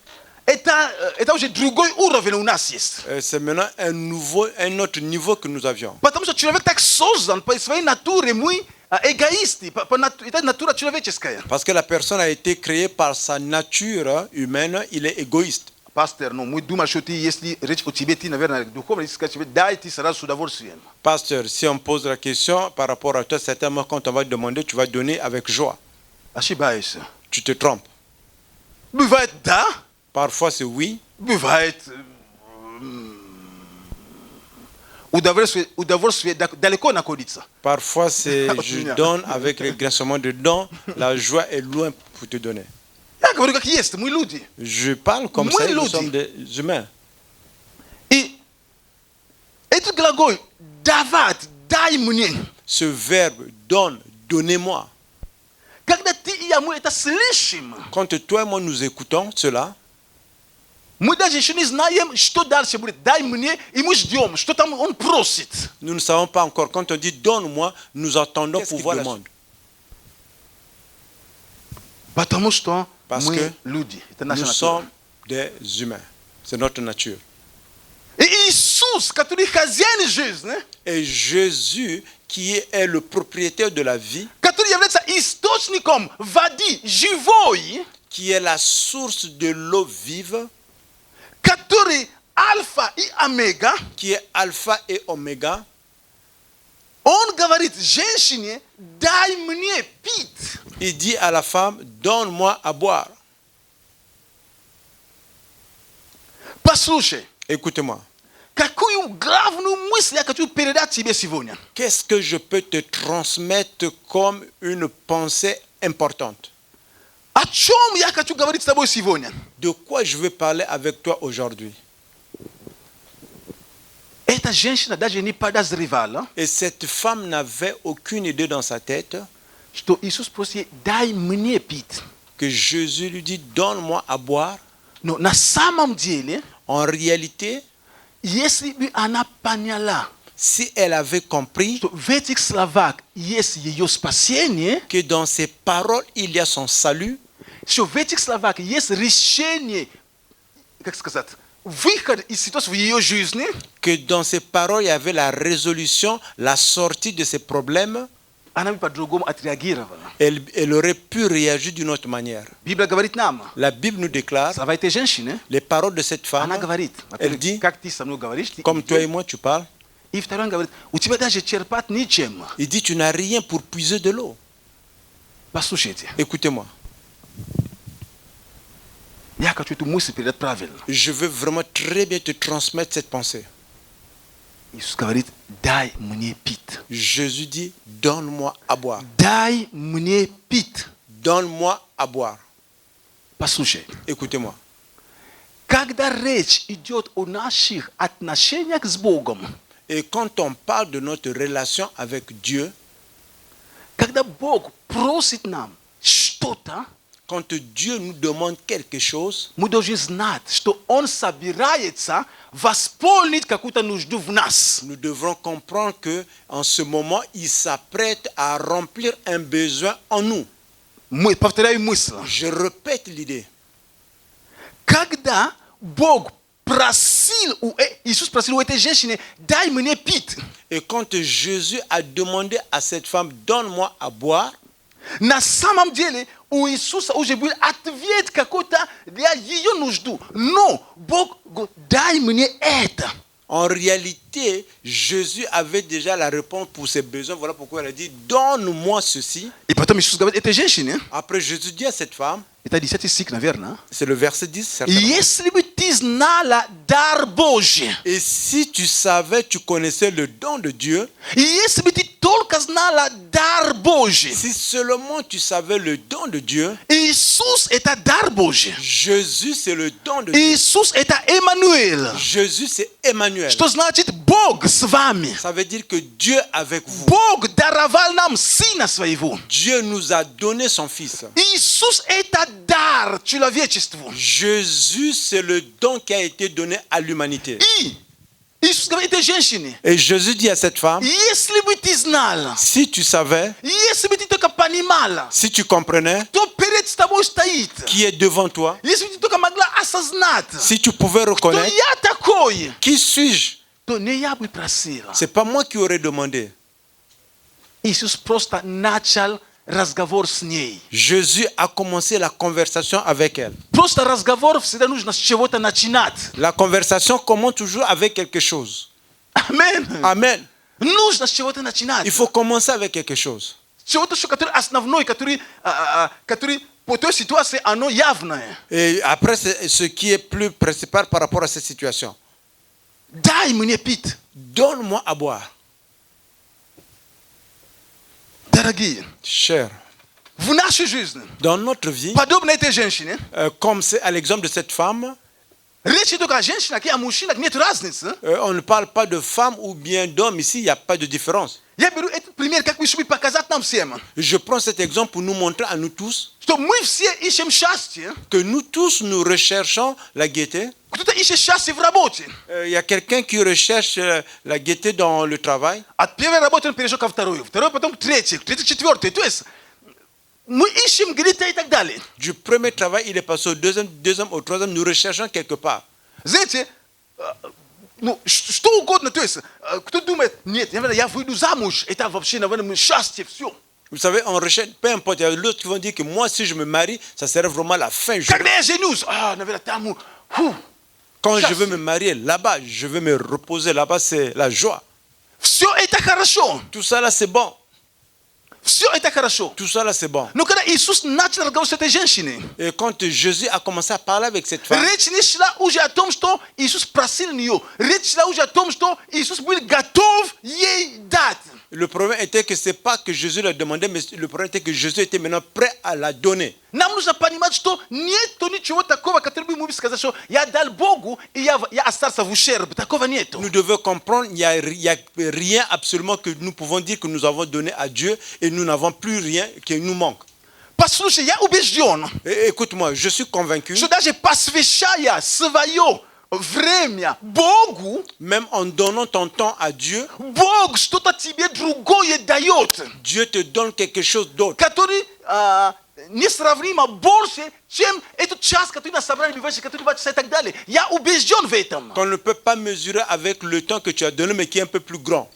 это уже другой уровень у нас есть. c'est maintenant un autre niveau que nous avions. Потому что человек так создан по своей натуре, мы эгоисты, это натура человеческая. Parce que la personne a été créée par sa nature humaine, il est égoïste. Пастор, мы думаем, что ты, если речь о тебе, ты, наверное, духовно, если сказать тебе, дай, ты сразу с удовольствием. Pasteur, si on pose la question par rapport à toi, certainement quand on va te demander, tu vas donner avec joie. Ошибаешься. Tu te trompes. Бывает да, Parfois c'est oui, бывает удовольствие далеко находится. parfois c'est je donne avec le grincement de dents, la joie est loin pour te donner. Я говорю, как есть, мы люди. Je parle comme Мы ça, nous люди. sommes des humains. И этот глагол «давать», «дай мне», Ce verbe donne, donnez-moi. когда ты и я, мы это слышим, Quand toi et moi nous écoutons cela, мы даже еще не знаем, что дальше будет. «Дай мне», и мы ждем, что там он просит. nous ne savons pas encore. Quand on dit donne-moi, nous attendons Qu'est-ce pour qu'il voir la demande? suite. Потому что Parce мы que люди. Это наша Nous натура. sommes des humains. C'est notre nature. И Иисус, который хозяин жизни, Et Jésus, qui est le propriétaire de la vie, который является источником воды живой, qui est la source de l'eau vive, который альфа и омега, qui est alpha et oméga, он говорит женщине, дай мне пить. il dit à la femme, donne-moi à boire. Послушай, Écoutez-moi. какую главную мысль я хочу передать тебе сегодня? Qu'est-ce que je peux te transmettre comme une pensée importante? О чем я хочу говорить с тобой сегодня? De quoi je veux parler avec toi aujourd'hui? Эта женщина даже не подозревала, Et cette femme n'avait aucune idée dans sa tête что Иисус просит, дай мне пить. que Jésus lui dit, donne-moi à boire. Но на самом деле, En réalité, если бы она поняла, si elle avait compris что в этих словах есть ее спасение, que dans ces paroles, il y a son salut, что в этих словах есть решение, как сказать, выход из ситуации в ее жизни, que dans ces paroles, il y avait la résolution, la sortie de ces problèmes, она бы по-другому отреагировала. elle aurait pu réagir d'une autre manière. Библия говорит нам, La Bible nous déclare, слова этой женщины, les paroles de cette femme, она говорит, elle dit, как ты со мной говоришь, ты comme toi et идешь. moi, tu parles, И второй он говорит, у тебя даже черпать нечем. il dit, tu n'as rien pour puiser de l'eau. Послушайте, Écoutez-moi, я хочу эту мысль передать правильно. je veux vraiment très bien te transmettre cette pensée. Иисус говорит, дай мне пить. Jésus dit, donne-moi à boire. Дай мне пить. Donne-moi à boire. Послушай, Écoutez-moi. когда речь идет о наших отношениях с Богом, Et quand on parle de notre relation avec Dieu, когда Бог просит нам что-то, quand Dieu nous demande quelque chose, мы должны знать, что Он собирается восполнить какую-то нужду в нас. nous devrons comprendre que en ce moment, il s'apprête à remplir un besoin en nous. Повторяю мысль. Je répète l'idée. Когда Бог просил, Иисус просил у этой женщины, дай мне пить. Et quand Jésus a demandé à cette femme, donne-moi à boire, na samam diele o Isus ujebui atviet kakota dia yiyo nujdu. Non, bog go dai mne eta. en réalité, Jésus avait déjà la réponse pour ses besoins. Voilà pourquoi il a dit, donne-moi ceci. E potom Isus gavet ete jenshine. Après, Jésus dit à cette femme, Eta di seti sik na verna. c'est le verset 10, certainement. Yesli bitiz na la dar boje. Et si tu savais, tu connaissais le don de Dieu, Yesli biti tolkas na la dar boje. si seulement tu savais le don de Dieu, Isus eta dar boje. Jésus c'est le don de Dieu. Isus eta Emmanuel. Jésus c'est Emmanuel. Što значит Bog s vami. Ça veut dire que Dieu est avec vous. Bog daroval nam sina своего. Dieu nous a donné son Fils. Иисус это дар человечеству. Jésus c'est le don qui a été donné à l'humanité. И Иисус говорит этой женщине: Et Jésus dit à cette femme, если бы ты знала, si tu savais, если бы ты только понимала, si tu comprenais кто перед тобой стоит, qui est devant toi, если бы ты только могла осознать, si tu pouvais кто reconnaître, я такой, qui suis-je? то не я бы просила. C'est pas moi qui aurais demandé. Иисус просто начал разговор с ней. Jésus a commencé la conversation avec elle. Просто разговор всегда нужно с чего-то начинать. La conversation commence toujours avec quelque chose. Амен. Amen. Нужно с чего-то начинать. Il faut commencer avec quelque chose. Чего-то, что который основной, который по той ситуации оно явное. Et après, c'est ce qui est plus principal par rapport à cette situation. Дай мне пить. Donne-moi à boire. Дорогие, Cher, в нашей жизни, dans notre vie, подобно этой женщине, comme c'est à l'exemple de cette femme, речь идет о женщинах и о мужчинах, нет разницы. on ne parle pas de femme ou bien d'homme. Ici, il n'y a pas de différence. Я беру этот пример, как бы, чтобы показать нам всем, Je prends cet exemple pour nous montrer à nous tous что мы все ищем счастье. que nous tous, nous recherchons la gaieté. Кто-то ищет счастье в работе. Il y a quelqu'un qui recherche la gaieté dans le travail. От первой работы он перешел ко второй, второй потом к третьей, третий, четвертый. То есть мы ищем где-то и так далее. Du premier travail, il est passé au deuxième au troisième. Nous recherchons quelque part. Знаете, ну, что угодно, то есть, кто думает, нет, я выйду замуж, это вообще, наверное, счастье, все. Vous savez, on recherche, peu importe, il y a d'autres qui vont dire que moi, si je me marie, ça serait vraiment la fin. Когда я женюсь, наверное, там, Quand je veux me marier là-bas, je veux me reposer là-bas, c'est la joie. все это хорошо, Tout ça là, c'est bon. все это хорошо. Tout ça là, c'est bon. Но когда Иисус начал разговаривать с этой женщиной, Et quand Jésus a commencé à parler avec cette femme, речь не шла уже о том, что Иисус просил нее, речь шла уже о том, что Иисус был готов ей дать. le problème était que ce n'est pas que Jésus l'a demandé, mais le problème était que Jésus était maintenant prêt à la donner. Нам нужно понимать, что нету ничего такого, который бы мы сказали, что я дал Богу, и я остался в ущерб. Такого нету. Nous devons comprendre, il y a rien absolument que nous pouvons dire que nous avons donné à Dieu et nous n'avons plus rien qui nous manque. Послушай, я убежден, Écoute-moi, je suis convaincu, что даже посвящая свое время Богу, même en donnant ton temps à Dieu, Бог что-то тебе другое дает, Dieu te donne quelque chose d'autre. который несравнимо больше, чем этот час, который на собрании бывает, который 2 часа и так далее. Я убежден в этом. Qu'on ne peut pas mesurer avec le temps que tu as donné, mais qui est un peu plus grand.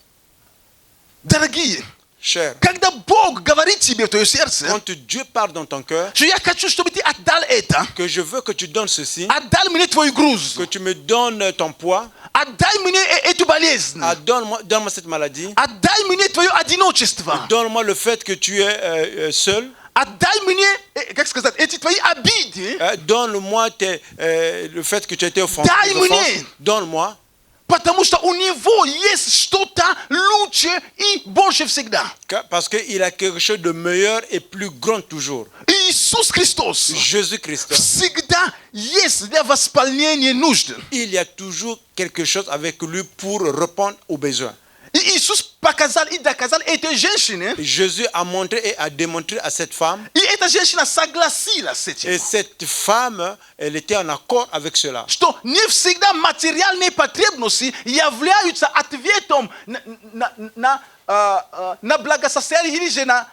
Дорогие, Cher, когда Бог говорит тебе в твое сердце, quand Dieu parle dans ton cœur, что я хочу, чтобы ты отдал это, que je veux que tu donnes ceci, отдал мне твой груз, que tu me donnes ton poids, отдай мне эту болезнь, donne-moi cette maladie, отдай мне твое одиночество, donne-moi le fait que tu es seul, отдай мне, как сказать, эти твои обиды, donne-moi le fait que tu as été offensé, Дай мне. donne-moi, потому что у него есть что-то лучше и больше всегда. parce qu'il a quelque chose de meilleur et plus grand toujours. Иисус Христос Jésus-Christ, всегда есть для восполнения нужд. il y a toujours quelque chose avec lui pour répondre aux besoins. И Иисус показал и доказал этой женщине, Jésus a montré et a démontré à cette femme, и эта женщина согласилась с этим, et cette femme, elle était en accord avec cela. что не всегда материальные потребности являются ответом на благосостояние или же на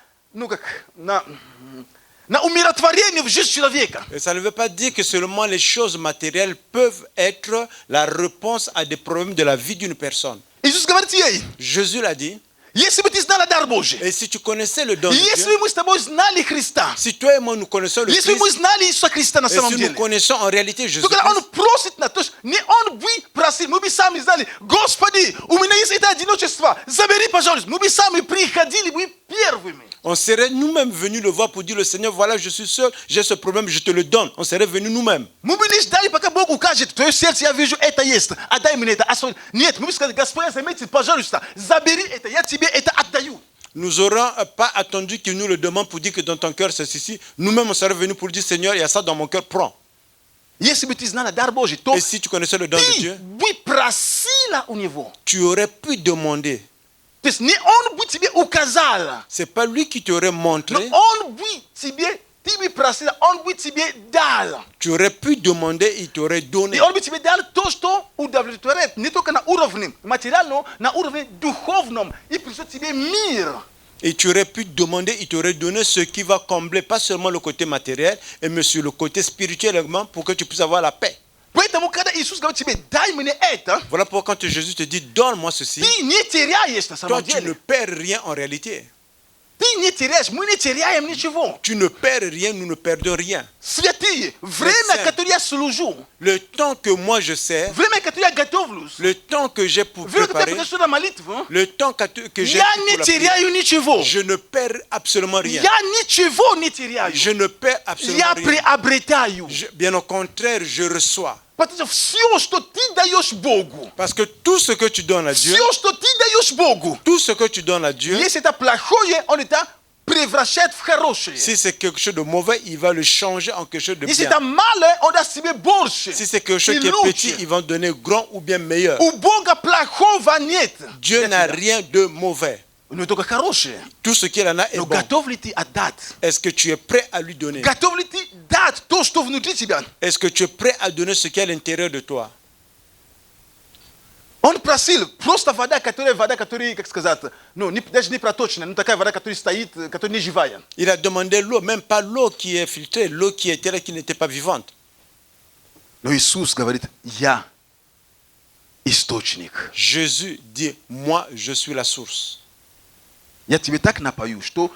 умиротворение в жизни человека. Et ça ne veut pas dire que seulement les choses matérielles peuvent être la réponse à des problèmes de la vie d'une personne. Iisus говорит ей, Jésus l'a dit. если бы ты знала дар Божий, Et si tu connaissais le don de если Dieu, бы мы с тобой знали Христа, si toi et moi nous connaissons le если бы мы Christ, знали Иисуса Христа на et самом si nous деле, connaissons en réalité то когда Он Jésus-Christ, просит нас, то есть не Он бы просил, мы бы сами знали, Господи, у меня есть это одиночество, забери, пожалуйста, мы бы сами приходили бы первыми. on serait nous-mêmes venus le voir pour dire, le Seigneur, voilà, je suis seul, j'ai ce problème, je te le donne. On serait venus nous-mêmes. Мы бы не ждали, пока Бог укажет, в твое сердце я вижу, это есть, отдай мне это. Нет, мы бы сказали, Господь, заметьте, пожалуйста, забери это, я тебе это отдаю. Nous n'aurons pas attendu qu'il nous le demande pour dire que dans ton cœur c'est ceci. Nous-mêmes, on serait venus pour dire, Seigneur, il y a ça dans mon cœur, prends. Если бы ты знала дар Божий, то Et si tu connaissais le don de ты Dieu, бы просила у Него. tu aurais pu demander. То есть не Он бы тебе указал, C'est pas lui qui t'aurait но montré. Он бы тебе, ты бы просила, Он бы тебе дал. Tu aurais pu demander, il t'aurait И donné. Он бы тебе дал то, что удовлетворяет не только на уровне материальном, на уровне духовном, и придет тебе мир. Et tu aurais pu demander, il t'aurait donné ce qui va combler pas seulement le côté matériel, mais sur le côté spirituel également pour que tu puisses avoir la paix. Поэтому, когда Иисус говорит тебе, дай мне это, Voilà pourquoi quand Jésus te dit, donne-moi ceci, ты не теряешь на toi самом tu ne деле. perds rien en réalité. Ты не теряешь, мы не теряем ничего. Tu ne perds rien, nous ne perdons rien. Святые, время, которое я служу, Le temps que moi je sers, время, которое я готовлюсь, le temps que j'ai pour время, которое я préparer, прихожу на молитву, le temps que j'ai я pour не la prière, теряю ничего. je ne perds absolument rien. Я ничего не теряю. Je ne perds absolument Я rien. приобретаю. Bien au contraire, je reçois. Потому что все, что ты даешь Богу, Parce que tout ce que tu donnes à Dieu, все, что ты даешь Богу, tout ce que tu donnes à Dieu, если это плохое, Он это превращает в хорошее. si c'est quelque chose de mauvais, il va le changer en quelque chose de Если bien. это малое, Он даст тебе больше. Si c'est quelque chose И qui est лучше. petit, il va donner grand ou bien meilleur. У Бога плохого нет. Dieu n'a rien de mauvais. Но только хорошее. Tout ce qu'il en a est Но bon. готов ли ты отдать? Est-ce que tu es prêt à lui donner? Готов ли ты дать то, что внутри тебя? Est-ce que tu es prêt à donner ce qui est à l'intérieur de toi? Он просил просто вода, которая, как сказать, ну, даже не проточная, но такая вода, которая стоит, которая не живая. Il a demandé l'eau, même pas l'eau qui est filtrée, l'eau qui était là, qui n'était pas vivante. Но Иисус говорит, я источник. Jésus dit, moi, je suis la source. Я тебе так напою, что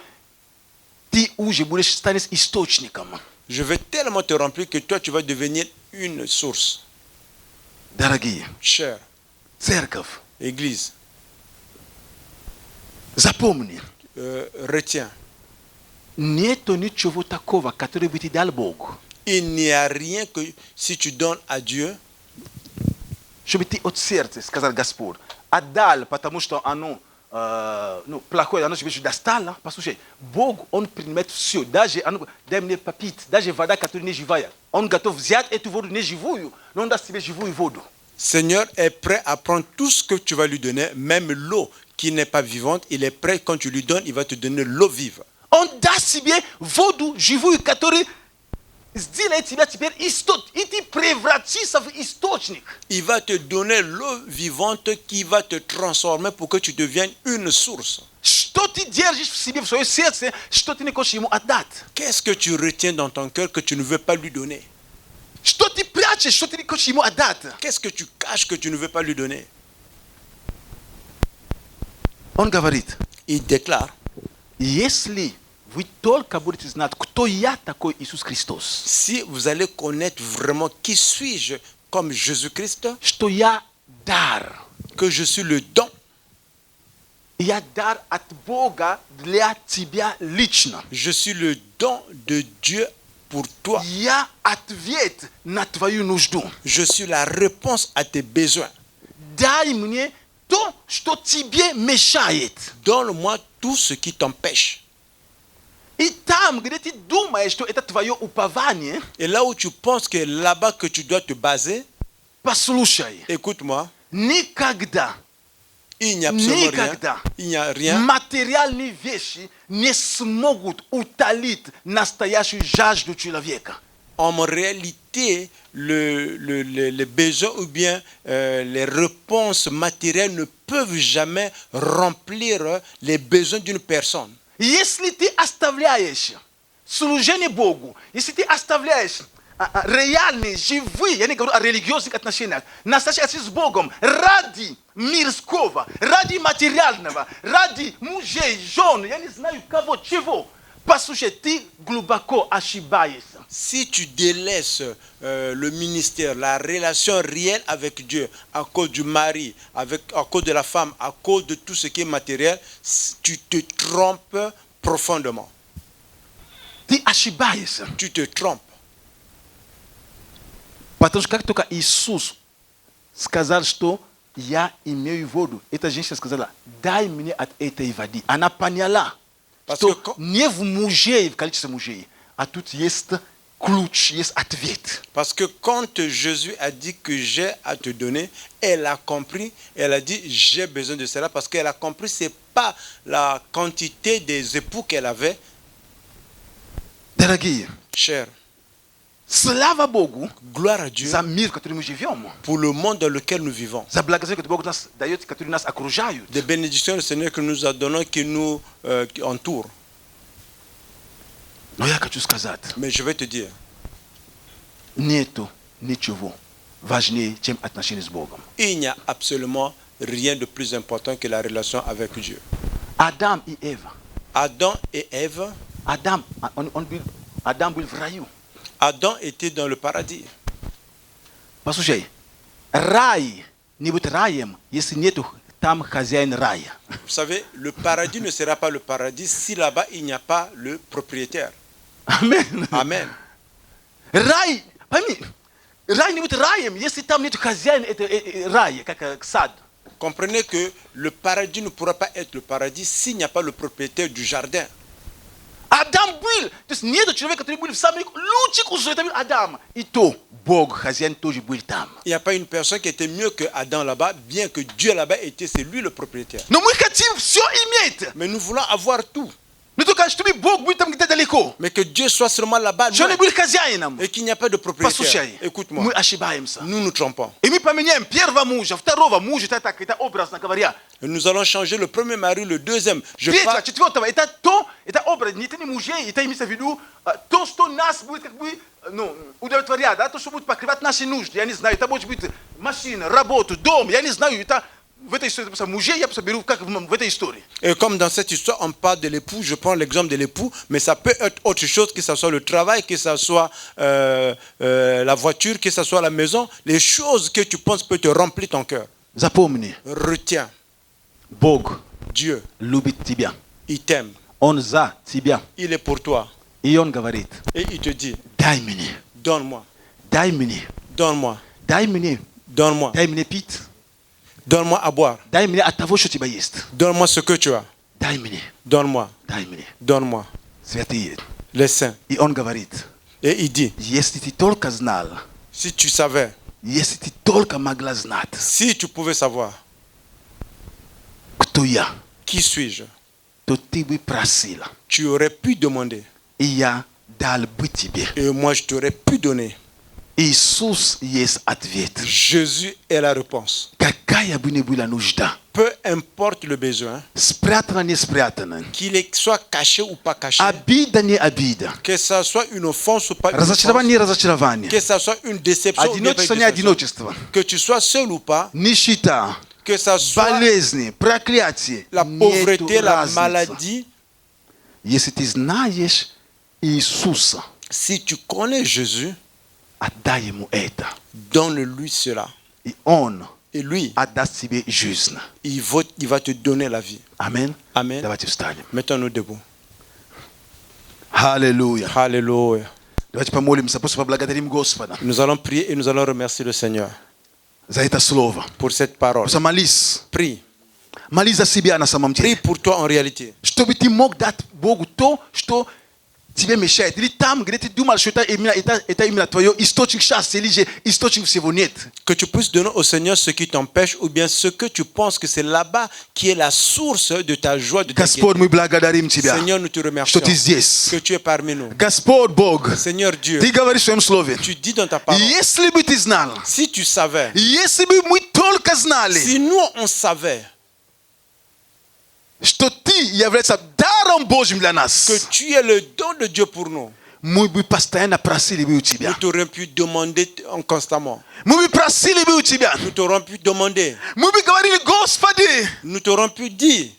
ты уже будешь станешь источником. Je vais tellement te remplir que toi, tu vas devenir une source. Дорогие, Cher церковь, Église, запомни, retiens, нету ничего такого, которое бы ты дал Богу, il n'y a rien que si tu donnes à Dieu, чтобы ты от сердца сказал Господь, отдал, потому что оно ну, плохое, оно тебе достало. Послушай, Бог, Он принимает все, даже оно, дай мне попить, даже вода, которая не живая. Он готов взять эту воду не живую, но Он даст тебе живую воду. Seigneur est prêt à prendre tout ce que tu vas lui donner, même l'eau qui n'est pas vivante, il est prêt, quand tu lui donnes, il va te donner l'eau vive. Он даст тебе воду живую, которая сделает тебя теперь источник, и ты превратишься в источник. Il va te donner l'eau vivante qui va te transformer pour que tu deviennes une source. Что ты держишь в себе, в своем сердце, что ты не хочешь ему отдать? Qu'est-ce que tu retiens dans ton cœur que tu ne veux pas lui donner? Что ты прячешь, что ты не хочешь ему отдать? Qu'est-ce que tu caches que tu ne veux pas lui donner? Он говорит, Il déclare, если вы только будете знать, кто я такой Иисус Христос, si vous allez connaître vraiment qui suis-je comme Jésus-Christ, что я дар, que je suis le don, я дар от Бога для тебя лично. je suis le don de Dieu pour toi. Я ответ на твою нужду. Je suis la réponse à tes besoins. Дай мне то, что тебе мешает. Donne-moi tout ce qui t'empêche. И там, где ты думаешь, что это твое упование, Et là où tu penses que là-bas que tu dois te baser, послушай, écoute-moi, никогда, il n'y a absolument rien. никогда Il n'y a rien. материальные вещи не смогут утолить настоящую жажду человека. En réalité, les besoins ou bien les réponses matérielles ne peuvent jamais remplir les besoins d'une personne. Если ты оставляешь служение Богу, если ты оставляешь realny, живий, я не говорю о религиозных отношениях, настоящий с Богом, ради мирского, ради материального, ради мужей, жен, я не знаю кого, чего. Послушай, ты глубоко ошибаешься. Si tu délaisses le ministère, la relation réelle avec Dieu, à cause du mari, à cause de la femme, à cause de tout ce qui est matériel, tu te trompes profondément. Ты ошибаешься. Tu te trompes. Потому что как только Иисус сказал, что я имею воду, эта женщина сказала, дай мне от этой воды. Она поняла, Parce что que не в мужей, в количестве мужей, а тут есть ключ, есть ответ. Parce que quand Jésus a dit que j'ai à te donner, elle a compris, elle a dit j'ai besoin de cela parce qu'elle a compris c'est pas la quantité des époux qu'elle avait. Дорогие, Cher, слава Богу gloire à Dieu за мир, в котором мы живем, pour le monde dans lequel nous vivons. за благословение, которое Бог нас дает, которые нас окружают. Des bénédictions du Seigneur que nous a données, qui nous qui entourent. Но я хочу сказать, Mais je vais te dire, нету ничего важнее, чем отношения с Богом. il n'y a absolument rien de plus important que la relation avec Dieu. Адам и Ева. Adam et Ève, Адам был в раю. Adam était dans le paradis. Послушай, рай не будет раем, если нету там хозяин рая. Vous savez, le paradis ne sera pas le paradis si là-bas il n'y a pas le propriétaire. Amen. Amen. Рай, пойми, рай не будет раем, если там нет хозяина рая, как сад. Comprenez que le paradis ne pourra pas être le paradis s'il n'y a pas le propriétaire du jardin. Адам был, то есть нету человека, который был в самых лучших условиях, это был Адам. И то Бог, хозяин, тоже был там. Il n'y a pas une personne qui était mieux que Adam là-bas, bien que Dieu là-bas était, c'est lui le propriétaire. Но мы хотим все иметь. Mais nous voulons avoir tout. Но только чтобы Бог был там где-то далеко. Mais que Dieu soit seulement là-bas, Что loin, он был хозяином. et qu'il n'y a pas de propriétaire. Послушай, Écoute-moi, мы ошибаемся. nous nous trompons. И мы поменяем первого мужа, второго мужа, это так, это образно говоря. Nous allons changer le premier mari, le deuxième. Je Третьего, parle, четвертого, это то, это образ, не мужей, это имеется в виду то, что нас будет как бы, удовлетворять, да, то, что будет покрывать наши нужды, я не знаю, это может быть машина, работа, дом, я не знаю, это в этой истории, мужей я просто беру как в этой истории. et comme dans cette histoire, on parle de l'époux, je prends l'exemple de l'époux, mais ça peut être autre chose, que ce soit le travail, que ce soit la voiture, que ce soit la maison. Les choses que tu penses peuvent te remplir ton cœur. Запомни, Retiens, Бог Dieu, любит тебя, il t'aime, Он за тебя, il est pour toi. и Он говорит, Et il te dit, дай мне, donne-moi, дай мне, donne-moi, дай мне, donne-moi, дай мне пить, donne-moi à boire, дай мне от того, что у тебя есть, donne-moi ce que tu as, дай мне, donne-moi, дай мне, donne-moi, святые. les saints. И Он говорит, Et il dit, если ты только знал, si tu savais, если ты только могла знать, si tu pouvais savoir, кто я, qui suis-je, то ты бы просила, tu aurais pu demander, и я дал бы тебе. et moi je t'aurais pu donner. Иисус есть ответ. Jésus est la réponse. Какая бы ни была нужда, Peu importe le besoin, спрятана, не спрятана, soit caché ou pas caché, обида, не обида, que ça soit une offense ou pas une разочарование, не offense, разочарование, que ça soit une déception ou bien pas одиночество, une не déception, одиночество, que tu sois seul ou pas, нищета, que ça soit болезни, проклятие, la нету pauvreté, la разницы. maladie. Если ты знаешь Иисуса, Si tu connais Jésus, отдай Ему это, donne-lui cela. и Он Et lui, отдаст тебе жизнь. il va te donner la vie. Аминь. Amen. Давайте встанем. Mettons-nous debout. Аллилуйя. Alléluia. Давайте помолимся, просто поблагодарим Господа Nous allons prier et nous allons remercier le Seigneur за это слово. pour cette parole. Просто молись. Prie. Молись за себя на самом Prie деле. pour toi en réalité. Чтобы ты мог дать Богу то, что тебе мешает. Или там, где ты думал, что это именно твое источник счастья, или же источник всего нет. Que tu puisses donner au Seigneur ce qui t'empêche ou bien ce que tu penses que c'est là-bas qui est la source de ta joie, de ta Господь, gaieté. мы благодарим Тебя, Seigneur, nous te что remercions Ты здесь. que tu es parmi nous. Господь Бог, Seigneur Dieu, Ты говоришь в Своем Слове, tu dis dans ta parole, если бы Ты знал, si tu savais, если бы мы только знали, si nous on savait что Ты являешься даром Божьим для нас, que tu es le don de Dieu pour nous, мы бы постоянно просили бы у тебя. Nous t'aurions pu demander constamment. Мы бы просили бы у тебя. Nous t'aurions pu demander. Мы бы говорили, Господи, Nous t'aurions pu dire.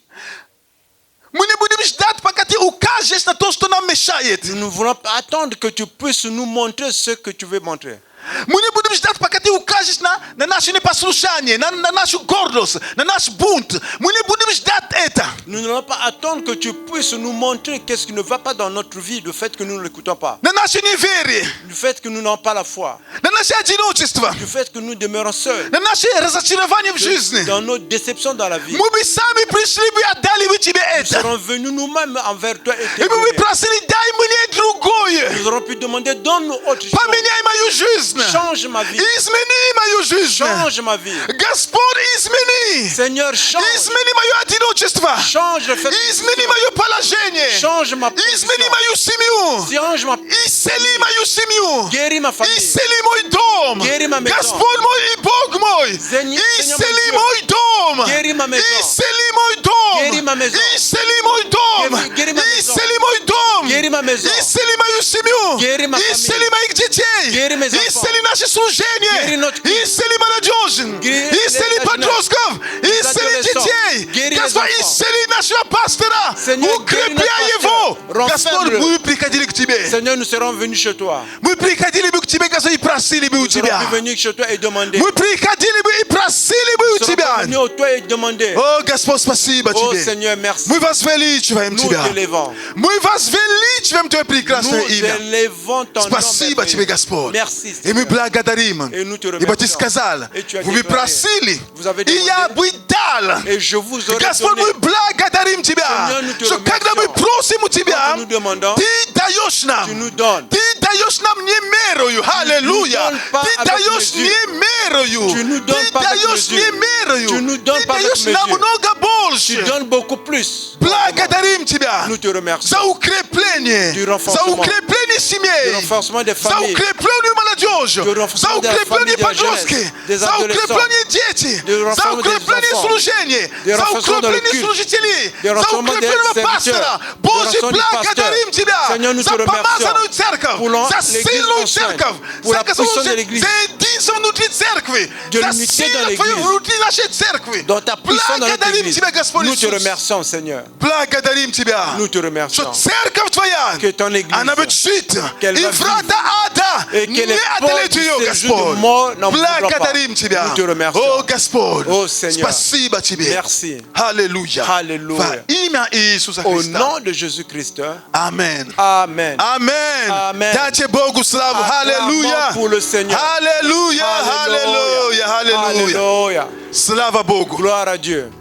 мы не будем ждать, пока ты укажешь на то, что нам мешает. Nous ne voulons pas attendre que tu puisses nous montrer ce que tu veux montrer. Мы не будем ждать, пока ты укажешь на наше непослушание, на нашу гордость, на наш бунт. Мы не будем ждать это. Nous n'allons pas attendre que tu puisses nous montrer qu'est-ce qui ne va pas dans notre vie, le fait que nous ne l'écoutons pas, На наше неверие, le fait que nous n'avons pas la foi, на наше одиночество, le fait que nous demeurons seuls, на наше разочарование в жизни. dans nos déceptions dans la vie. Мы бы сами пришли бы и отдали бы тебе Nous это. serons venus nous-mêmes envers toi et И te мы бы donner. просили, дай мне другое. Nous aurons pu demander, donne-nous autre chose. Поменяй мою жизнь. Change ma vie. Измени мою жизнь. Change ma vie. Господь, измени. Seigneur, change. Измени мое одиночество. Change le fait. Измени мое положение. Change ma Измени position. мою семью. Change ma. Исцели мою семью. Guéris ma famille. Исцели мой дом. Guéris ma maison. Господь мой и Бог мой. Seigneur Исцели mon мой дом. Guéris ma maison. Исцели мой дом. Guéris ma maison. Исцели мой дом. Guéris ma maison. Исцели мой дом. Guéris ma maison. Исцели мою семью. Guéris ma famille. Исцели моих детей. Guéris mes enfants. Исцели наше служение. Guéris notre culte. Исцели молодежь. Guéris Исцели les подростков. Исцели adolescents. детей. Guéris les Господь, enfants. исцели нашего пастора. Seigneur, guéris Укрепляй notre его. pasteur. Господь, Renferme-le. мы приходили к тебе. Seigneur, nous serons venus chez toi. Мы приходили бы к тебе, Господь, и просили бы у Nous serons тебя. venus chez toi et demander. Мы приходили бы и просили бы у Nous serons тебя. venus au toi et demander. О, Господь, спасибо Oh тебе. Seigneur, merci. Мы возвеличиваем Nous тебя. t'élevons. Мы возвеличиваем твое прекрасное Nous имя. élevons ton nom. Спасибо тебе, merveilleux. Господь. Merci, И мы Seigneur. благодарим. Et nous te Ибо ты remercions. сказал, Et tu as вы бы déclaré. просили, Vous avez и я demandé. бы дал. Et je vous aurai Господь, donné. мы благодарим тебя, Seigneur, nous te что когда мы remercions. просим у тебя, Quand nous demandons, ты даешь tu нам. nous donnes. Ты даешь нам не мерою, аллилуйя. donnes pas Ты avec даешь mesure. не мерою. Tu nous donnes Ты pas avec даешь mesure. не мерою. Tu nous donnes Ты pas avec даешь mesure. намного больше. Tu donnes beaucoup plus. Благодарим тебя Nous te remercions. за укрепление, Du renforcement. за укрепление семей, Du renforcement des за familles. укрепление молодежи, Du renforcement за de la famille, укрепление de la подростки, jeunesse, des за adolescents. укрепление дети, Du за renforcement des укрепление enfants. служения, Du за renforcement dans le укрепление culte. служителей, Du за renforcement des укрепление serviteurs. пастора. Du Боже, renforcement du благодарим pasteur. тебя Seigneur, nous te за remercions. помазанную церковь, Pour за l'église сильную enceinte. церковь, Pour la за puissance de l'église. за единство внутри церкви, De за l'unité dans силу твою l'église. внутри нашей церкви. Dans ta puissance dans notre Благодарим église. тебя, Господь Nous te Иисус. remercions, Seigneur. Благодарим тебя, Nous te что remercions. церковь твоя, Que ton église, она будет жить, qu'elle и va врата ада et que не les одолеют portes du ее, séjour Господь. de mort n'en voudront pas. Благодарим тебя. Nous te remercions. О, Господь, О, Seigneur. спасибо тебе. Merci. Аллилуйя. Аллилуйя. Во имя Иисуса Au Христа. nom de Jésus-Christ. Amen. Amen. Amen. Amen. Дайте Богу славу. Аллилуйя. Acclamons pour le Seigneur. Аллилуйя. Аллилуйя. Аллилуйя. Alléluia. Слава Богу. Gloire à Dieu.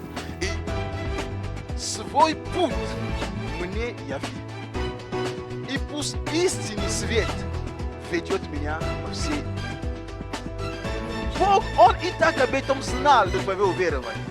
Свой путь мне яви. И пусть истинный свет ведет меня по всей. Бог, Он и так об этом знал до твоего уверования.